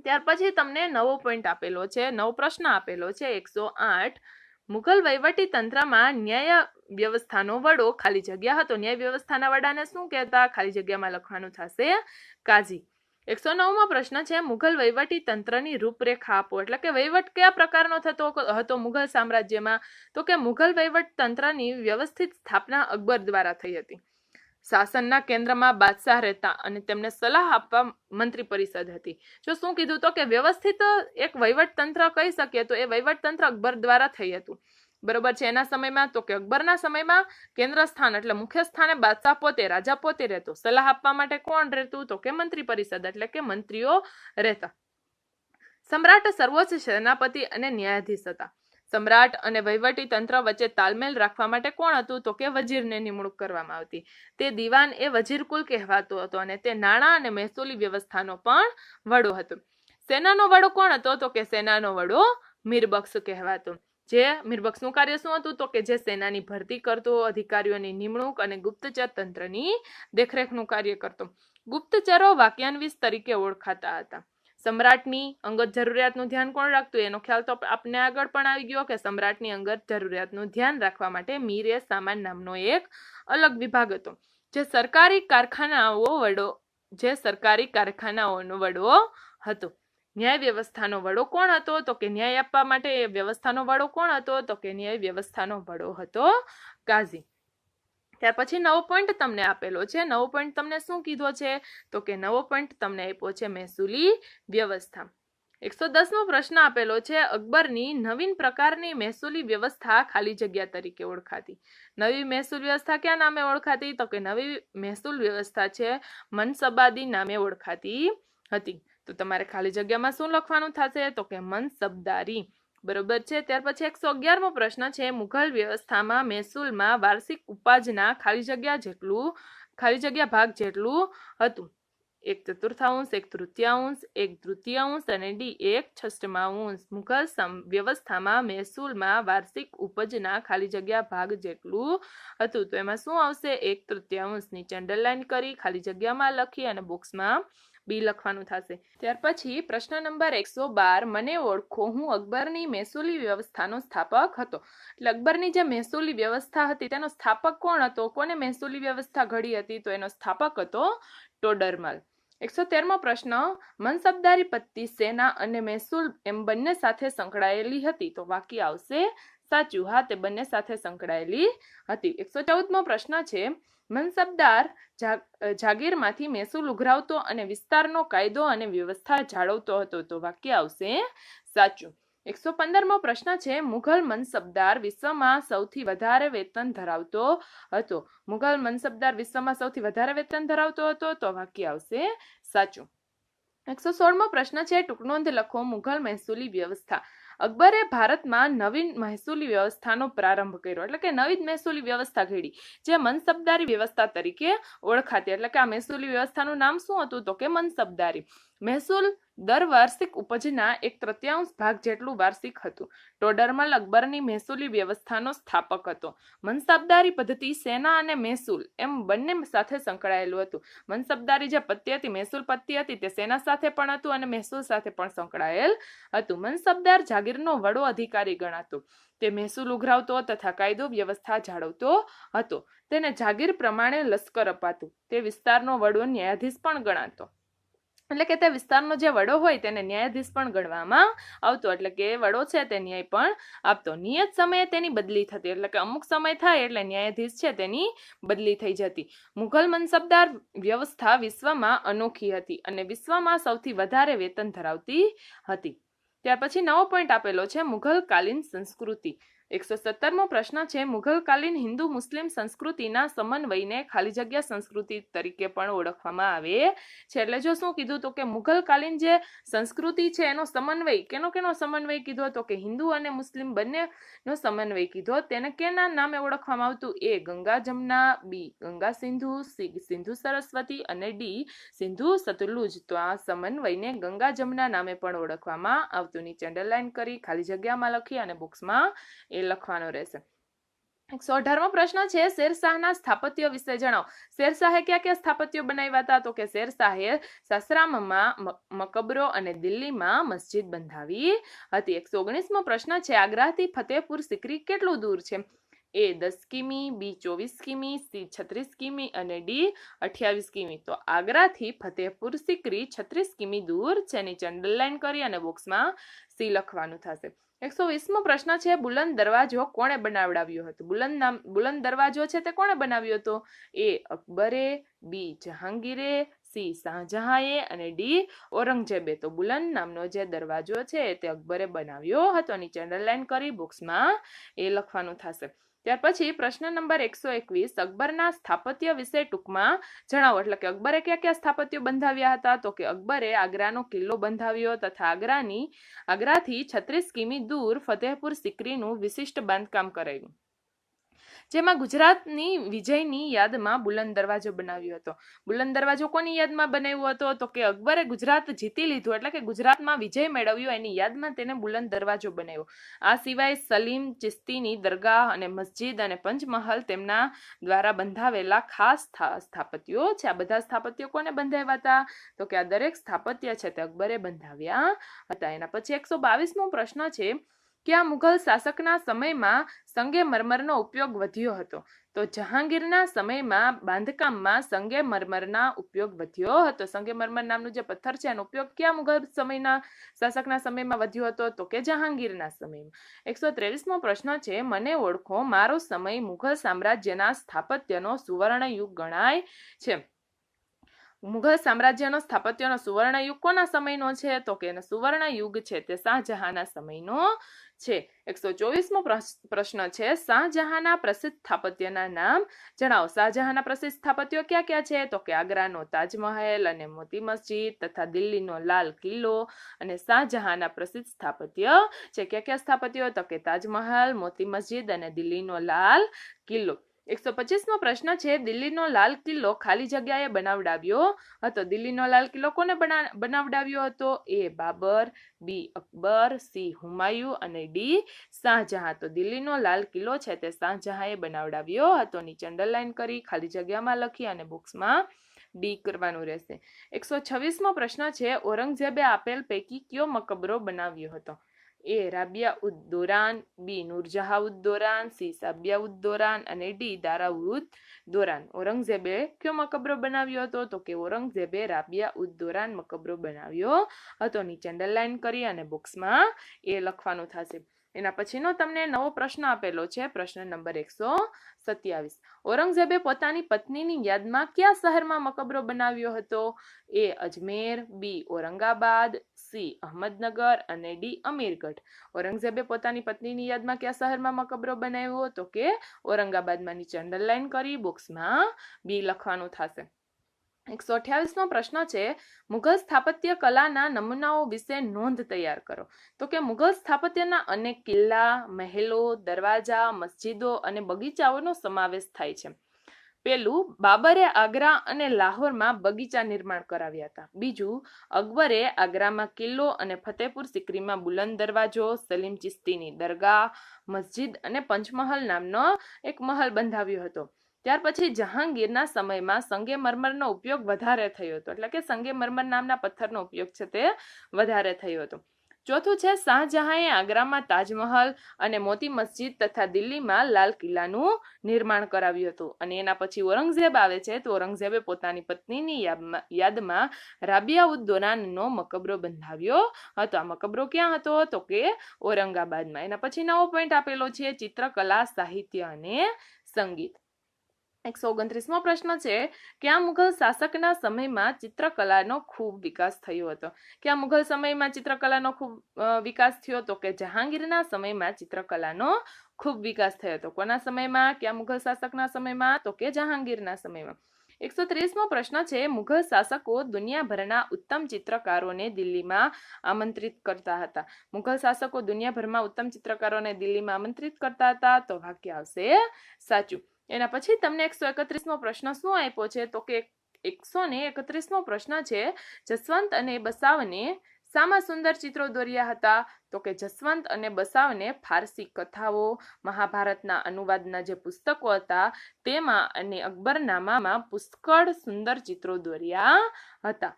ત્યાર પછી તમને નવો પોઈન્ટ આપેલો છે, નવો પ્રશ્ન આપેલો છે 108. મુઘલ વહીવટી તંત્રમાં ન્યાય વ્યવસ્થાનો વડો ખાલી જગ્યા હતો. ન્યાય વ્યવસ્થાના વડાને શું કહેતા? ખાલી જગ્યામાં લખવાનું થશે કાઝી. 109મો પ્રશ્ન છે મુઘલ વહીવટી તંત્રની રૂપરેખા આપો. એટલે કે વહીવટ કયા પ્રકારનો થતો હતો મુઘલ સામ્રાજ્યમાં? તો કે મુઘલ વહીવટ તંત્રની વ્યવસ્થિત સ્થાપના અકબર દ્વારા થઈ હતી. શાસનના કેન્દ્રમાં બાદશાહ રહેતા અને તેમને સલાહ આપવા મંત્રી પરિષદ હતી. જો શું કીધું? તો કે વ્યવસ્થિત એક વહીવટ તંત્ર કહી શકીએ તો એ વહીવટ તંત્ર અકબર દ્વારા થઈ હતું. બરોબર છે. એના સમયમાં તો કે અકબરના સમયમાં કેન્દ્ર સ્થાન એટલે મુખ્ય સ્થાને બાદશાહ પોતે, રાજા પોતે રહેતો. સલાહ આપવા માટે કોણ રહેતું? તો કે મંત્રી પરિષદ એટલે કે મંત્રીઓ રહેતા. સમ્રાટ સર્વોચ્ચ સેનાપતિ અને ન્યાયાધીશ હતા. સમ્રાટ અને વહીવટી તંત્ર વચ્ચે તાલમેલ રાખવા માટે કોણ હતું? તો કે વજીરને નિમણૂક કરવામાં આવતી. તે દિવાન એ વજીર કુલ કહેવાતો હતો અને તે નાણાં અને મહેસૂલી વ્યવસ્થાનો પણ વડો હતો. સેનાનો વડો કોણ હતો? તો કે સેનાનો વડો મીરબક્ષ કહેવાતો. જે મીરબક્ષનું કાર્ય શું હતું? તો કે જે સેનાની ભરતી કરતો, અધિકારીઓની નિમણૂક અને ગુપ્તચર તંત્રની દેખરેખનું કાર્ય કરતો. ગુપ્તચરો વાક્યાન્વિત તરીકે ઓળખાતા હતા. સમ્રાટની અંગત જરૂરિયાતનું ધ્યાન કોણ રાખતું? એનો ખ્યાલ તો આપને આગળ પણ આવી ગયો કે સમ્રાટની અંગત જરૂરિયાતનું ધ્યાન રાખવા માટે મીર એ સામાન નામનો એક અલગ વિભાગ હતો. જે સરકારી કારખાનાઓનો વડો હતો. ન્યાય વ્યવસ્થાનો વડો કોણ હતો? તો કે ન્યાય આપવા માટે એ વ્યવસ્થાનો વડો કોણ હતો? તો કે ન્યાય વ્યવસ્થાનો વડો હતો કાઝી. ત્યાર પછી નવો પોઈન્ટ તમને આપેલો છે. નવો પોઈન્ટ તમને શું કીધો છે? તો કે નવો પોઈન્ટ તમને આપ્યો છે મહેસૂલી વ્યવસ્થા. 110મો પ્રશ્ન આપેલો છે. અકબરની નવીન પ્રકારની મહેસૂલી વ્યવસ્થા ખાલી જગ્યા તરીકે ઓળખાતી. નવી મહેસૂલ વ્યવસ્થા ક્યાં નામે ઓળખાતી? તો કે નવી મહેસૂલ વ્યવસ્થા છે મનસબાદી નામે ઓળખાતી હતી. તો તમારે ખાલી જગ્યામાં શું લખવાનું થશે? તો કે મનસબદારી. બરોબર છે. ત્યાર પછી 111મો પ્રશ્ન છે. મુઘલ વ્યવસ્થામાં મહેસૂલમાં વાર્ષિક ઉપાજના ખાલી જગ્યા ભાગ જેટલું હતું. 1/4, 1/3, 1/3 અને ડી 1/6. મુઘલ વ્યવસ્થામાં મહેસૂલમાં વાર્ષિક ઉપજના ખાલી જગ્યા ભાગ જેટલું હતું. તો એમાં શું આવશે? 1/3. નીચે અંડરલાઈન કરી ખાલી જગ્યામાં લખી અને બોક્સમાં બી લખવાનું થશે. ત્યાર પછી પ્રશ્ન નંબર 112. મને ઓળખો, હું અકબરની મહેસૂલી વ્યવસ્થાનો સ્થાપક હતો. એટલે અકબરની જે મહેસૂલી વ્યવસ્થા હતી તેનો સ્થાપક કોણ હતો? કોને મહેસૂલી વ્યવસ્થા ઘડી હતી? તો એનો સ્થાપક હતો ટોડરમલ. 113મો પ્રશ્ન. મનસબદારી પદ્ધતિ સેના અને મહેસૂલ એમ બંને સાથે સંકળાયેલી હતી. તો વાક્ય આવશે સાચું. હા, તે બંને સાથે સંકળાયેલી હતી. 114મો પ્રશ્ન છે. મનસબદાર જાગીરમાંથી મહેસૂલ ઉઘરાવતો અને વિસ્તારનો કાયદો અને વ્યવસ્થા જાળવતો હતો. તો વાક્ય આવશે સાચું. 115મો પ્રશ્ન છે. મુઘલ મનસબદાર વિશ્વમાં સૌથી વધારે વેતન ધરાવતો હતો. મુઘલ મનસબદાર વિશ્વમાં સૌથી વધારે વેતન ધરાવતો હતો. તો વાક્ય આવશે સાચું. 116મો પ્રશ્ન છે. ટૂંકનોંધ લખો. મુઘલ મહેસૂલી વ્યવસ્થા. અકબરે ભારતમાં નવીન મહેસૂલી વ્યવસ્થાનો પ્રારંભ કર્યો. એટલે કે નવી મહેસૂલી વ્યવસ્થા ઘડી જે મનસબદારી વ્યવસ્થા તરીકે ઓળખાતી. એટલે કે આ મહેસૂલી વ્યવસ્થાનું નામ શું હતું? તો કે મનસબદારી. મહેસૂલ દર વાર્ષિક ઉપજના 1/3 ભાગ જેટલું વાર્ષિક હતું. ટોડરમલ અકબરની મહેસૂલી વ્યવસ્થાનો સ્થાપક હતો. મનસબદારી પદ્ધતિ સેના અને મહેસૂલ એમ બંને સાથે સંકળાયેલું હતું. મનસબદારી જે પદ્ધતિ હતી, મહેસૂલ પદ્ધતિ હતી, તે સેના સાથે પણ હતું અને મહેસૂલ સાથે પણ સંકળાયેલ હતું. મનસબદાર જાગીરનો વડો અધિકારી ગણાતો. તે મહેસૂલ ઉઘરાવતો તથા કાયદો વ્યવસ્થા જાળવતો હતો. તેને જાગીર પ્રમાણે લશ્કર અપાતું. તે વિસ્તારનો વડો ન્યાયાધીશ પણ ગણાતો. એટલે કે તે વિસ્તારનો જે વડો હોય તેને ન્યાયાધીશ પણ ગણવામાં આવતો. એટલે કે વડો છે તે ન્યાય પણ આપતો. નિયત સમયે તેની બદલી થતી. એટલે કે અમુક સમય થાય એટલે ન્યાયાધીશ છે તેની બદલી થઈ જતી. મુઘલ મનસબદાર વ્યવસ્થા વિશ્વમાં અનોખી હતી અને વિશ્વમાં સૌથી વધારે વેતન ધરાવતી હતી. ત્યાર પછી નવો પોઈન્ટ આપેલો છે. મુઘલકાલીન સંસ્કૃતિ. 117મો પ્રશ્ન છે. મુઘલકાલીન હિન્દુ મુસ્લિમ સંસ્કૃતિના સમન્વયને ખાલી જગ્યા સંસ્કૃતિ તરીકે પણ ઓળખવામાં આવે છે. એટલે જો શું કીધું? તો કે મુઘલકાલીન જે સંસ્કૃતિ છે એનો સમન્વય કેનો સમન્વય કીધો? તો કે હિન્દુ અને મુસ્લિમ બંનેનો સમન્વય કીધો. તેને કેના નામે ઓળખવામાં આવતું? એ ગંગા જમના, બી ગંગા સિંધુ, સી સિંધુ સરસ્વતી અને ડી સિંધુ સતલુજ. તો આ સમન્વયને ગંગા જમના નામે પણ ઓળખવામાં આવતું. નીચે અંડરલાઈન કરી ખાલી જગ્યામાં લખી અને બોક્સમાં એ લખવાનો રહેશે. 118મો પ્રશ્ન છે. શેરશાહના સ્થાપત્ય વિશે જણાવો. શેરશાહે ક્યાં સ્થાપત્યો બનાવ્યા હતા? તો કે શેરશાહે સાસરામમાં મકબરો અને દિલ્હીમાં મસ્જિદ બંધાવી હતી. 119મો પ્રશ્ન છે. આગ્રાથી ફતેહપુર સિકરી કેટલું દૂર છે? એ 10 કિમી, બી 24 કિમી, સી 36 કિમી અને ડી 28 કિમી. તો આગ્રાથી ફતેહપુર સિકરી 36 કિમી દૂર છે. નીચે અંડરલાઈન કરી અને બોક્સમાં સી લખવાનું થશે. 120મો પ્રશ્ન છે. બુલંદ દરવાજો કોણે બનાવડાવ્યો હતો? બુલંદ દરવાજો છે તે કોણે બનાવ્યો હતો? એ અકબરે, બી જહાંગીરે, સી શાહજહાંએ અને ડી ઔરંગઝેબે. તો બુલંદ નામનો જે દરવાજો છે તે અકબરે બનાવ્યો હતો. નીચે અંડરલાઈન કરી બોક્સમાં એ લખવાનું થશે. ત્યાર પછી પ્રશ્ન નંબર 121 અકબરના સ્થાપત્ય વિશે ટૂંકમાં જણાવો. એટલે કે અકબરે કયા કયા સ્થાપત્યો બંધાવ્યા હતા? તો કે અકબરે આગ્રાનો કિલ્લો બંધાવ્યો તથા આગ્રાથી 36 કિમી દૂર ફતેહપુર સિકરીનું વિશિષ્ટ બાંધકામ કરાવ્યું, જેમાં ગુજરાતની વિજયની યાદમાં બુલંદ દરવાજો બનાવ્યો હતો. બુલંદ દરવાજો કોની યાદમાં બનાવ્યો હતો? તો કે અકબરે ગુજરાત જીતી લીધું એટલે કે ગુજરાતમાં વિજય મેળવ્યો એની યાદમાં તેને બુલંદ દરવાજો બનાવ્યો. આ સિવાય સલીમ ચિશ્તીની દરગાહ અને મસ્જિદ અને પંચમહલ તેમના દ્વારા બંધાવેલા ખાસ સ્થાપત્યો છે. આ બધા સ્થાપત્યો કોને બંધાવ્યા હતા? તો કે આ દરેક સ્થાપત્ય છે તે અકબરે બંધાવ્યા હતા. એના પછી 122મો પ્રશ્ન છે કે આ મુઘલ શાસકના સમયમાં સંગેમરમરનો ઉપયોગ વધ્યો હતો. તો જહાંગીરના સમયમાં બાંધકામમાં સંગેમરમરના ઉપયોગ વધ્યો હતો. સંગેમરમર નામનું જે પથ્થર છે એનો ઉપયોગ કયા મુઘલ શાસકના સમયમાં વધ્યો હતો? તો કે જહાંગીરના સમયમાં. 123મો પ્રશ્ન છે મને ઓળખો, મારો સમય મુઘલ સામ્રાજ્યના સ્થાપત્યનો સુવર્ણ યુગ ગણાય છે. મુઘલ સામ્રાજ્યનો સ્થાપત્યનો સુવર્ણ યુગ કોના સમયનો છે? તો કે સુવર્ણ યુગ છે તે શાહજહાંના સમયનો છે. 124મો પ્રશ્ન છે શાહજહાંના પ્રસિદ્ધ સ્થાપત્યના નામ જણાવો. શાહજહાંના પ્રસિદ્ધ સ્થાપત્યો ક્યાં ક્યાં છે? તો કે આગ્રાનો તાજમહેલ અને મોતી મસ્જિદ તથા દિલ્હીનો લાલ કિલ્લો અને શાહજહાંના પ્રસિદ્ધ સ્થાપત્ય છે. ક્યાં ક્યાં સ્થાપત્યો? તો કે તાજમહેલ, મોતી મસ્જિદ અને દિલ્હીનો લાલ કિલ્લો. 125મો પ્રશ્ન છે દિલ્હીનો લાલ કિલ્લો ખાલી જગ્યાએ બનાવડાવ્યો હતો. દિલ્હીનો લાલ કિલ્લો કોને બનાવડાવ્યો હતો? એ બાબર, બી અકબર, સી હુમાયુ અને ડી શાહજહાં. તો દિલ્હીનો લાલ કિલ્લો છે તે શાહજહાંએ બનાવડાવ્યો હતો. નીચે અંડરલાઈન કરી ખાલી જગ્યામાં લખી અને બોક્સમાં ડી કરવાનું રહેશે. 126મો પ્રશ્ન છે ઔરંગઝેબે આપેલ પૈકી કયો મકબરો બનાવ્યો હતો? એ રાબિયા ઉદ દૌરાન, બી નૂરજહાં ઉદ દૌરાન, સી સાબિયા ઉદ દૌરાન અને ડી દારા ઉદ દૌરાન. ઔરંગઝેબે કયો મકબરો બનાવ્યો હતો? તો કે ઔરંગઝેબે રાબિયા ઉદ દૌરાન મકબરો બનાવ્યો હતો. નીચે અંડરલાઈન કરી અને બોક્સમાં એ લખવાનું થશે. એના પછીનો તમને નવો પ્રશ્ન આપેલો છે પ્રશ્ન નંબર 127. ઔરંગઝેબે પોતાની પત્નીની યાદમાં કયા શહેરમાં મકબરો બનાવ્યો હતો? એ અજમેર, બી ઔરંગાબાદ, સી અહમદનગર અને ડી અમીરગઢ. ઔરંગઝેબે પોતાની પત્નીની યાદમાં કયા શહેરમાં મકબરો બનાવ્યો? તો કે ઔરંગાબાદમાં. નીચે અંડરલાઈન કરી બોક્સમાં બી લખવાનું થશે. 128મો પ્રશ્ન છે મુઘલ સ્થાપત્ય કલાના નમૂનાઓ વિશે નોંધ તૈયાર કરો. તો કે મુઘલ સ્થાપત્યના અનેક કિલ્લા, મહેલો, દરવાજા, મસ્જિદો અને બગીચાઓનો સમાવેશ થાય છે. પેલું, બાબરે આગ્રા અને લાહોરમાં બગીચા નિર્માણ કરાવ્યા હતા. બીજું, અકબરે આગ્રામાં કિલ્લો અને ફતેહપુર સિકરીમાં બુલંદ દરવાજો, સલીમ ચિશ્તીની દરગાહ, મસ્જિદ અને પંચમહલ નામનો એક મહલ બંધાવ્યો હતો. ત્યાર પછી જહાંગીરના સમયમાં સંગેમરમરનો ઉપયોગ વધારે થયો હતો. એટલે કે સંગેમરમર નામના પથ્થરનો ઉપયોગ છે તે વધારે થયો હતો. ચોથું છે શાહજહાંએ આગ્રામાં તાજમહલ અને મોતી મસ્જિદ તથા દિલ્હીમાં લાલ કિલ્લાનું નિર્માણ કરાવ્યું હતું. અને એના પછી ઔરંગઝેબ આવે છે તો ઔરંગઝેબે પોતાની પત્નીની યાદમાં રાબિયા ઉદ દૌરાનનો મકબરો બંધાવ્યો હતો. આ મકબરો ક્યાં હતો? તો કે ઔરંગાબાદમાં. એના પછી નવો પોઈન્ટ આપેલો છે ચિત્રકલા, સાહિત્ય અને સંગીત. 129મો પ્રશ્ન છે કે આ મુઘલ શાસકના સમયમાં ચિત્રકલાનો ખૂબ વિકાસ થયો હતો. કે આ મુઘલ સમયમાં ચિત્રકલાનો ખૂબ વિકાસ થયો? તો કે જહાંગીરના સમયમાં ચિત્રકલાનો ખૂબ વિકાસ થયો હતો. કોના સમયમાં? કે આ મુઘલ શાસકના સમયમાં? તો કે જહાંગીરના સમયમાં. 130મો પ્રશ્ન છે મુઘલ શાસકો દુનિયાભરના ઉત્તમ ચિત્રકારોને દિલ્હીમાં આમંત્રિત કરતા હતા. મુઘલ શાસકો દુનિયાભરમાં ઉત્તમ ચિત્રકારોને દિલ્હીમાં આમંત્રિત કરતા હતા. તો વાક્ય આવશે સાચું. એના પછી તમને 131મો પ્રશ્ન શું આપ્યો છે? તો કે 131મો પ્રશ્ન છે જસવંત અને બસાવને શામાં સુંદર ચિત્રો દોર્યા હતા? તો કે જસવંત અને બસાવને ફારસી કથાઓ, મહાભારતના અનુવાદના જે પુસ્તકો હતા તેમાં અને અકબરનામામાં પુષ્કળ સુંદર ચિત્રો દોર્યા હતા.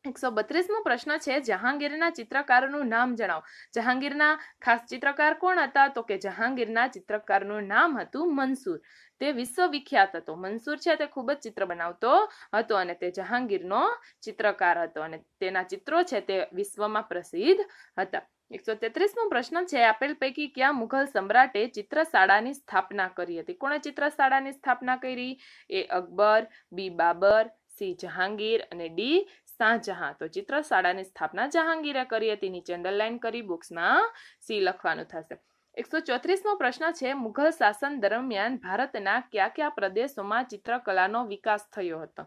132મો પ્રશ્ન છે જહાંગીરના ચિત્રકારોનું નામ જણાવો. જહાંગીરના ખાસ ચિત્રકાર કોણ હતા? તો કે જહાંગીરના ચિત્રકારનું નામ હતું મંસૂર. તે વિશ્વવિખ્યાત હતો. મંસૂર છે તે ખૂબ જ ચિત્ર બનાવતો હતો અને તે જહાંગીરનો ચિત્રકાર હતો અને તેના ચિત્રો છે તે વિશ્વમાં પ્રસિદ્ધ હતા. 133મો પ્રશ્ન છે આપેલ પૈકી કયા મુઘલ સમ્રાટે ચિત્રશાળાની સ્થાપના કરી હતી? કોણે ચિત્રશાળાની સ્થાપના કરી? એ અકબર, બી બાબર, સી જહાંગીર અને ડી શાહજહાં. તો ચિત્રશાળાની સ્થાપના જહાંગીરે કરી હતી. નીચે અંડરલાઈન કરી બોક્સમાં સી લખવાનું થશે. 134મો પ્રશ્ન છે, મુઘલ શાસન દરમિયાન ભારતના કયા કયા પ્રદેશોમાં ચિત્રકલાનો વિકાસ થયો હતો?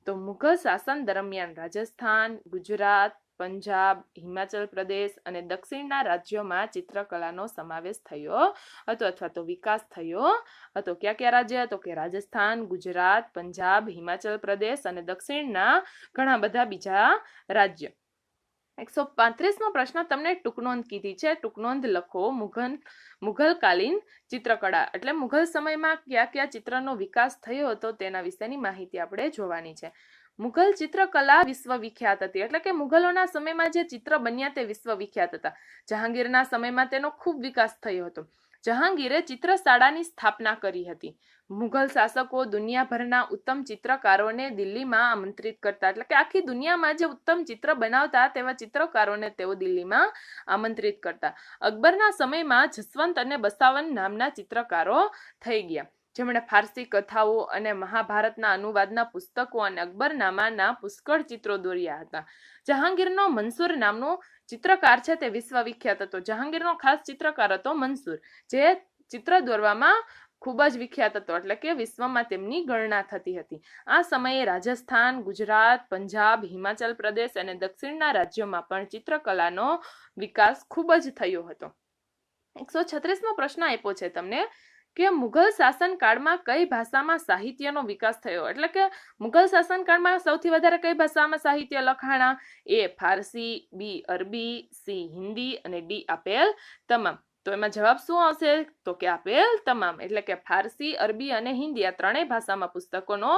તો મુઘલ શાસન દરમિયાન રાજસ્થાન, ગુજરાત, પંજાબ, હિમાચલ પ્રદેશ અને દક્ષિણના રાજ્યોમાં ચિત્રકલાનો સમાવેશ થયો હતો અથવા તો વિકાસ થયો હતો. કયા કયા રાજ્ય? તો કે રાજસ્થાન, ગુજરાત, પંજાબ, હિમાચલ પ્રદેશ અને દક્ષિણના ઘણા બધા બીજા રાજ્ય. 135મો પ્રશ્ન તમને ટૂંકનોંધ કીધી છે, ટૂંકનોંધ લખો. મુઘલકાલીન ચિત્રકળા એટલે મુઘલ સમયમાં કયા કયા ચિત્રનો વિકાસ થયો હતો તેના વિશેની માહિતી આપણે જોવાની છે. મુઘલ ચિત્રકલા વિશ્વવિખ્યાત હતી એટલે કે મુઘલોના સમયમાં જે ચિત્ર બન્યા તે વિશ્વવિખ્યાત હતા. જહાંગીરના સમયમાં તેનો ખૂબ વિકાસ થયો હતો. જહાંગીરે ચિત્રશાળાની સ્થાપના કરી હતી. મુઘલ શાસકો દુનિયાભરના ઉત્તમ ચિત્રકારોને દિલ્હીમાં આમંત્રિત કરતા એટલે કે આખી દુનિયામાં જે ઉત્તમ ચિત્ર બનાવતા તેવા ચિત્રકારોને તેઓ દિલ્હીમાં આમંત્રિત કરતા. અકબરના સમયમાં જસવંત અને બસાવન નામના ચિત્રકારો થઈ ગયા, જેમણે ફારસી કથાઓ અને મહાભારતના અનુવાદના પુસ્તકો અને અકબરનામાના પુષ્કળ ચિત્રો દોર્યા હતા. જહાંગીરનો મંસૂર નામનો ચિત્રકાર છે તે વિશ્વવિખ્યાત હતો. જહાંગીરનો ખાસ ચિત્રકાર હતો મંસૂર, જે ચિત્ર દોરવામાં ખૂબ જ વિખ્યાત હતો એટલે કે વિશ્વમાં તેમની ગણના થતી હતી. આ સમયે રાજસ્થાન, ગુજરાત, પંજાબ, હિમાચલ પ્રદેશ અને દક્ષિણના રાજ્યોમાં પણ ચિત્રકલાનો વિકાસ ખૂબ જ થયો હતો. 136મો પ્રશ્ન આપ્યો છે તમને કે મુઘલ શાસનકાળમાં કઈ ભાષામાં સાહિત્યનો વિકાસ થયો? એટલે કે મુઘલ શાસનકાળમાં સૌથી વધારે કઈ ભાષામાં સાહિત્ય લખાણા? એ ફારસી, બી અરબી, સી હિન્દી અને ડી આપેલ તમામ. તો એમાં જવાબ શું આવશે? તો કે આપેલ તમામ એટલે કે ફારસી, અરબી અને હિન્દી આ ત્રણેય ભાષામાં પુસ્તકોનો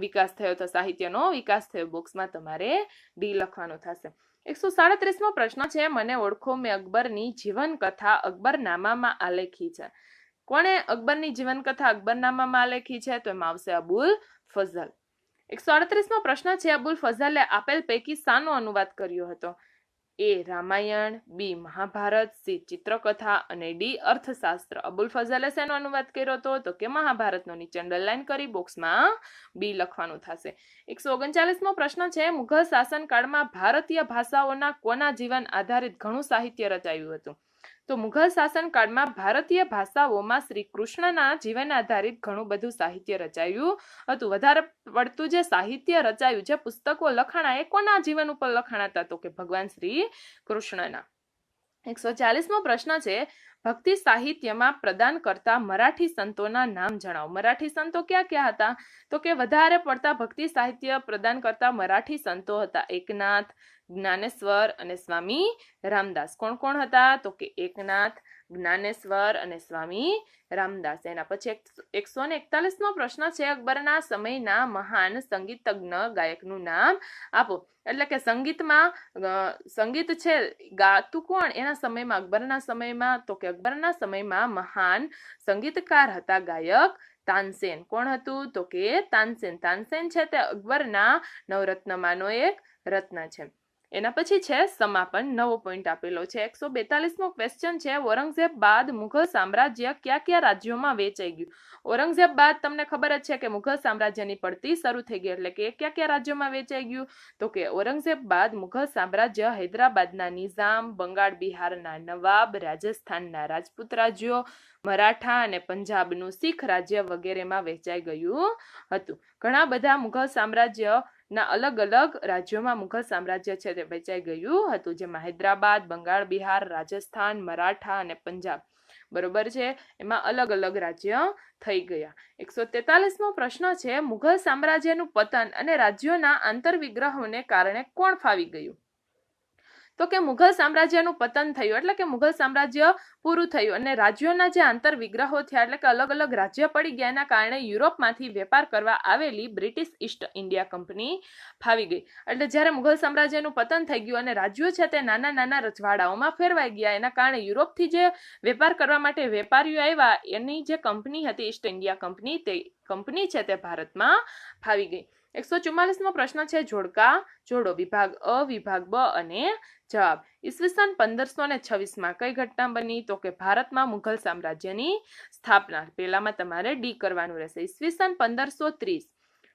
વિકાસ થયો હતો, સાહિત્યનો વિકાસ થયો. બોક્સમાં તમારે ડી લખવાનું થશે. 137મો પ્રશ્ન છે, મને ઓળખો. મેં અકબરની જીવન કથા અકબરનામામાં આલેખી છે. કોણે અકબરની જીવન કથા અકબરનામામાં આલેખી છે? તો એમાં આવશે અબુલ ફઝલ. 138મો પ્રશ્ન છે, અબુલ ફઝલે આપેલ પૈકી શાનો અનુવાદ કર્યો હતો? એ રામાયણ, બી મહાભારત, સી ચિત્રકથા અને ડી અર્થશાસ્ત્ર. અબુલ ફઝલે શેનો અનુવાદ કર્યો હતો? તો કે મહાભારતનો. નીચે અંડરલાઈન કરી બોક્સમાં બી લખવાનું થશે. 139મો પ્રશ્ન છે, મુઘલ શાસનકાળમાં ભારતીય ભાષાઓના કોના જીવન આધારિત ઘણું સાહિત્ય રચાયું હતું? તો મુઘલ શાસનકાળમાં ભારતીય ભાષાઓમાં શ્રી કૃષ્ણના જીવન આધારિત ઘણું બધું સાહિત્ય રચાયું હતું. વધારે પડતું જે સાહિત્ય રચાયું, જે પુસ્તકો લખાણા એ કોના જીવન ઉપર લખાણા હતા? તો કે ભગવાન શ્રી કૃષ્ણના. 140મો પ્રશ્ન છે, ભક્તિ સાહિત્યમાં પ્રદાન કરતા મરાઠી સંતોના નામ જણાવો. મરાઠી સંતો ક્યાં ક્યાં હતા? તો કે વધારે પડતા ભક્તિ સાહિત્ય પ્રદાન કરતા મરાઠી સંતો હતા એકનાથ, જ્ઞાનેશ્વર અને સ્વામી રામદાસ. કોણ કોણ હતા? તો કે એકનાથ, જ્ઞાનેશ્વર અને સ્વામી રામદાસ. એના પછી 141મો પ્રશ્ન છે, અકબરના સમયના મહાન સંગીતજ્ઞ ગાયકનું નામ આપો. એટલે કે સંગીતમાં સંગીત છે ગાતું કોણ એના સમયમાં? અકબરના સમયમાં. તો કે અકબરના સમયમાં મહાન સંગીતકાર હતા ગાયક તાનસેન. કોણ હતું? તો કે તાનસેન. તાનસેન છે તે અકબરના નવરત્નમાંનો એક રત્ન છે. એના પછી છે સમાપન. નવો પોઈન્ટ આપેલો છે. 142મો ક્વેશ્ચન છે, ઔરંગઝેબ બાદ મુઘલ સામ્રાજ્ય કયા કયા રાજ્યોમાં વેચાઈ ગયું? ઔરંગઝેબ બાદ તમને ખબર જ છે કે મુઘલ સામ્રાજ્યની પડતી શરૂ થઈ ગઈ એટલે કે કયા કયા રાજ્યોમાં વેચાઈ ગયું? તો કે ઔરંગઝેબ બાદ મુઘલ સામ્રાજ્ય હૈદરાબાદના નિઝામ, બંગાળ બિહારના નવાબ, રાજસ્થાનના રાજપૂત રાજ્યો, મરાઠા અને પંજાબનું શીખ રાજ્ય વગેરેમાં વેચાઈ ગયું હતું. ઘણા બધા મુઘલ સામ્રાજ્ય ના અલગ અલગ રાજ્યોમાં મુઘલ સામ્રાજ્ય છે તે વેચાઈ ગયું હતું, જેમાં હૈદરાબાદ, બંગાળ બિહાર, રાજસ્થાન, મરાઠા અને પંજાબ બરોબર છે, એમાં અલગ અલગ રાજ્ય થઈ ગયા. 143મો પ્રશ્ન છે, મુઘલ સામ્રાજ્યનું પતન અને રાજ્યોના આંતરવિગ્રહોને કારણે કોણ ફાવી ગયું? તો કે મુઘલ સામ્રાજ્યનું પતન થયું એટલે કે મુઘલ સામ્રાજ્ય પૂરું થયું અને રાજ્યોના જે આંતર વિગ્રહો થયા એટલે કે અલગ અલગ રાજ્ય પડી ગયા એના કારણે યુરોપમાંથી વેપાર કરવા આવેલી બ્રિટિશ ઈસ્ટ ઇન્ડિયા કંપની ફાવી ગઈ. એટલે જ્યારે મુઘલ સામ્રાજ્યનું પતન થઈ ગયું અને રાજ્યો છે તે નાના નાના રજવાડાઓમાં ફેરવાઈ ગયા, એના કારણે યુરોપથી જે વેપાર કરવા માટે વેપારીઓ આવ્યા એની જે કંપની હતી ઈસ્ટ ઇન્ડિયા કંપની, તે કંપની છે તે ભારતમાં ફાવી ગઈ. 144મો પ્રશ્ન છે, જોડકા જોડો. વિભાગ અ, વિભાગ બ અને જવાબ. ઈસવીસન 1526માં કઈ ઘટના બની? તો કે ભારતમાં મુઘલ સામ્રાજ્યની સ્થાપના. પહેલામાં તમારે ડી કરવાનું રહેશે. ઈસવીસન 1530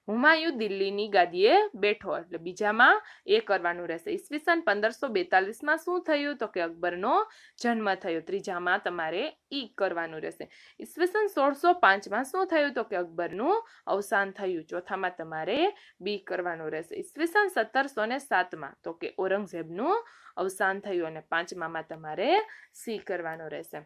હુમાયુ દિલ્હીની ગાદીએ બેઠો એટલે બીજામાં એ કરવાનું રહેશે. ઈસવીસન 1542માં શું થયું તો કે અકબરનો જન્મ થયો. ત્રીજામાં તમારે ઈ કરવાનું રહેશે. ઈસવીસન 1605માં શું થયું તો કે અકબરનું અવસાન થયું. ચોથામાં તમારે બી કરવાનું રહેશે. ઈસવીસન 1707માં તો કે ઔરંગઝેબનું અવસાન થયું અને પાંચમામાં તમારે સી કરવાનું રહેશે.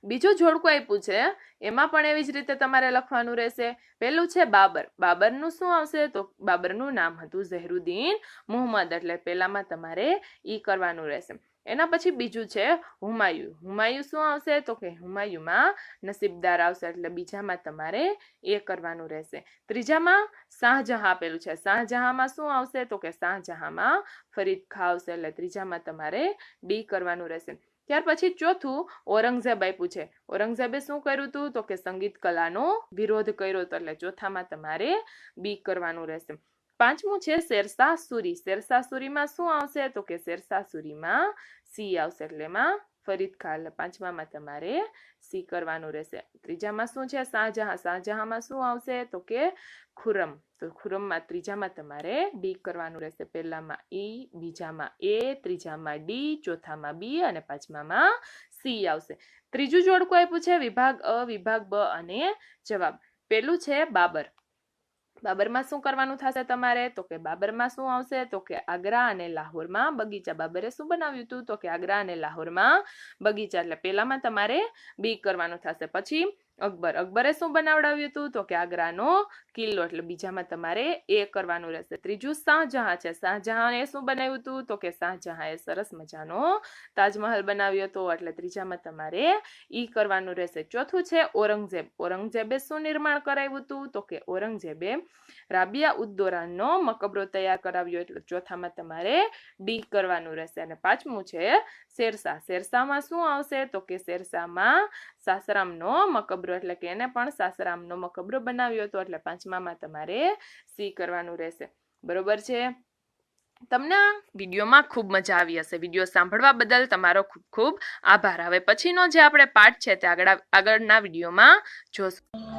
બીજું જોડકું આપ્યું છે એમાં પણ એવી જ રીતે તમારે લખવાનું રહેશે. પહેલું છે બાબર. બાબરનું શું આવશે તો બાબરનું નામ હતું ઝહેરુદ્દીન મુહમ્મદ એટલે પહેલામાં તમારે ઈ કરવાનું રહેશે. એના પછી બીજું છે હુમાયુ. હુમાયુ શું આવશે તો કે હુમાયુમાં નસીબદાર આવશે એટલે બીજામાં તમારે એ કરવાનું રહેશે. ત્રીજામાં શાહજહાં આપેલું છે. શાહજહાંમાં શું આવશે તો કે શાહજહાંમાં ફરીદ ખાં આવશે એટલે ત્રીજામાં તમારે ડી કરવાનું રહેશે. ત્યાર પછી ચોથું ઔરંગઝેબ આપ્યું છે. ઔરંગઝેબે શું કર્યું હતું તો કે સંગીત કલાનો વિરોધ કર્યો હતો એટલે ચોથામાં તમારે બી કરવાનું રહેશે. પાંચમું છે શેરશાહ સૂરી. શેરશાહ સૂરીમાં શું આવશે તો કે શેરશાહ સૂરીમાં સી આવશે એટલે એમાં ફરીદ ખાન એટલે પાંચમામાં તમારે સી કરવાનું રહેશે. ત્રીજામાં શું છે શાહજહાં. શાહજહાંમાં શું આવશે તો કે ખુરમ. તો ખુરમમાં ત્રીજામાં તમારે ડી કરવાનું રહેશે. પહેલામાં ઈ, બીજામાં એ, ત્રીજામાં ડી, ચોથામાં બી અને પાંચમામાં સી આવશે. ત્રીજું જોડકું આપ્યું છે વિભાગ અ, વિભાગ બ અને જવાબ. પેલું છે બાબર. બાબરમાં શું કરવાનું થશે તમારે તો કે બાબરમાં શું આવશે તો કે આગ્રા અને લાહોરમાં બગીચા. બાબરે શું બનાવ્યું હતું તો કે આગ્રા અને લાહોરમાં બગીચા એટલે પહેલામાં તમારે બી કરવાનું થશે. પછી અકબર. અકબરે શું બનાવડાવ્યું હતું તો કે આગ્રાનો કિલ્લો એટલે બીજામાં તમારે એ કરવાનું રહેશે. ત્રીજું શાહજહાં છે. શાહજહાં એ શું બનાવ્યું હતું તો કે શાહજહાં એ સરસ મજાનો તાજમહલ બનાવ્યો હતો એટલે ત્રીજામાં તમારે ઈ કરવાનું રહેશે. ચોથું છે ઔરંગઝેબ. ઔરંગઝેબે શું નિર્માણ કરાવ્યું હતું તો કે ઔરંગઝેબે રાબિયા ઉદ્દૌલાનો મકબરો તૈયાર કરાવ્યો એટલે ચોથામાં તમારે ડી કરવાનું રહેશે. અને પાંચમું છે શેરશાહ. શેરશાહમાં શું આવશે તો કે શેરશાહમાં સાસરામનો મકબરો એટલે કે એને પણ સાસરામનો મકબરો બનાવ્યો હતો એટલે પાંચમામાં તમારે સી કરવાનું રહેશે. બરોબર છે. તમને આ વિડીયોમાં ખૂબ મજા આવી હશે. વિડીયો સાંભળવા બદલ તમારો ખૂબ ખૂબ આભાર. હવે પછીનો જે આપણે પાઠ છે તે આગળના વિડીયોમાં જોશું.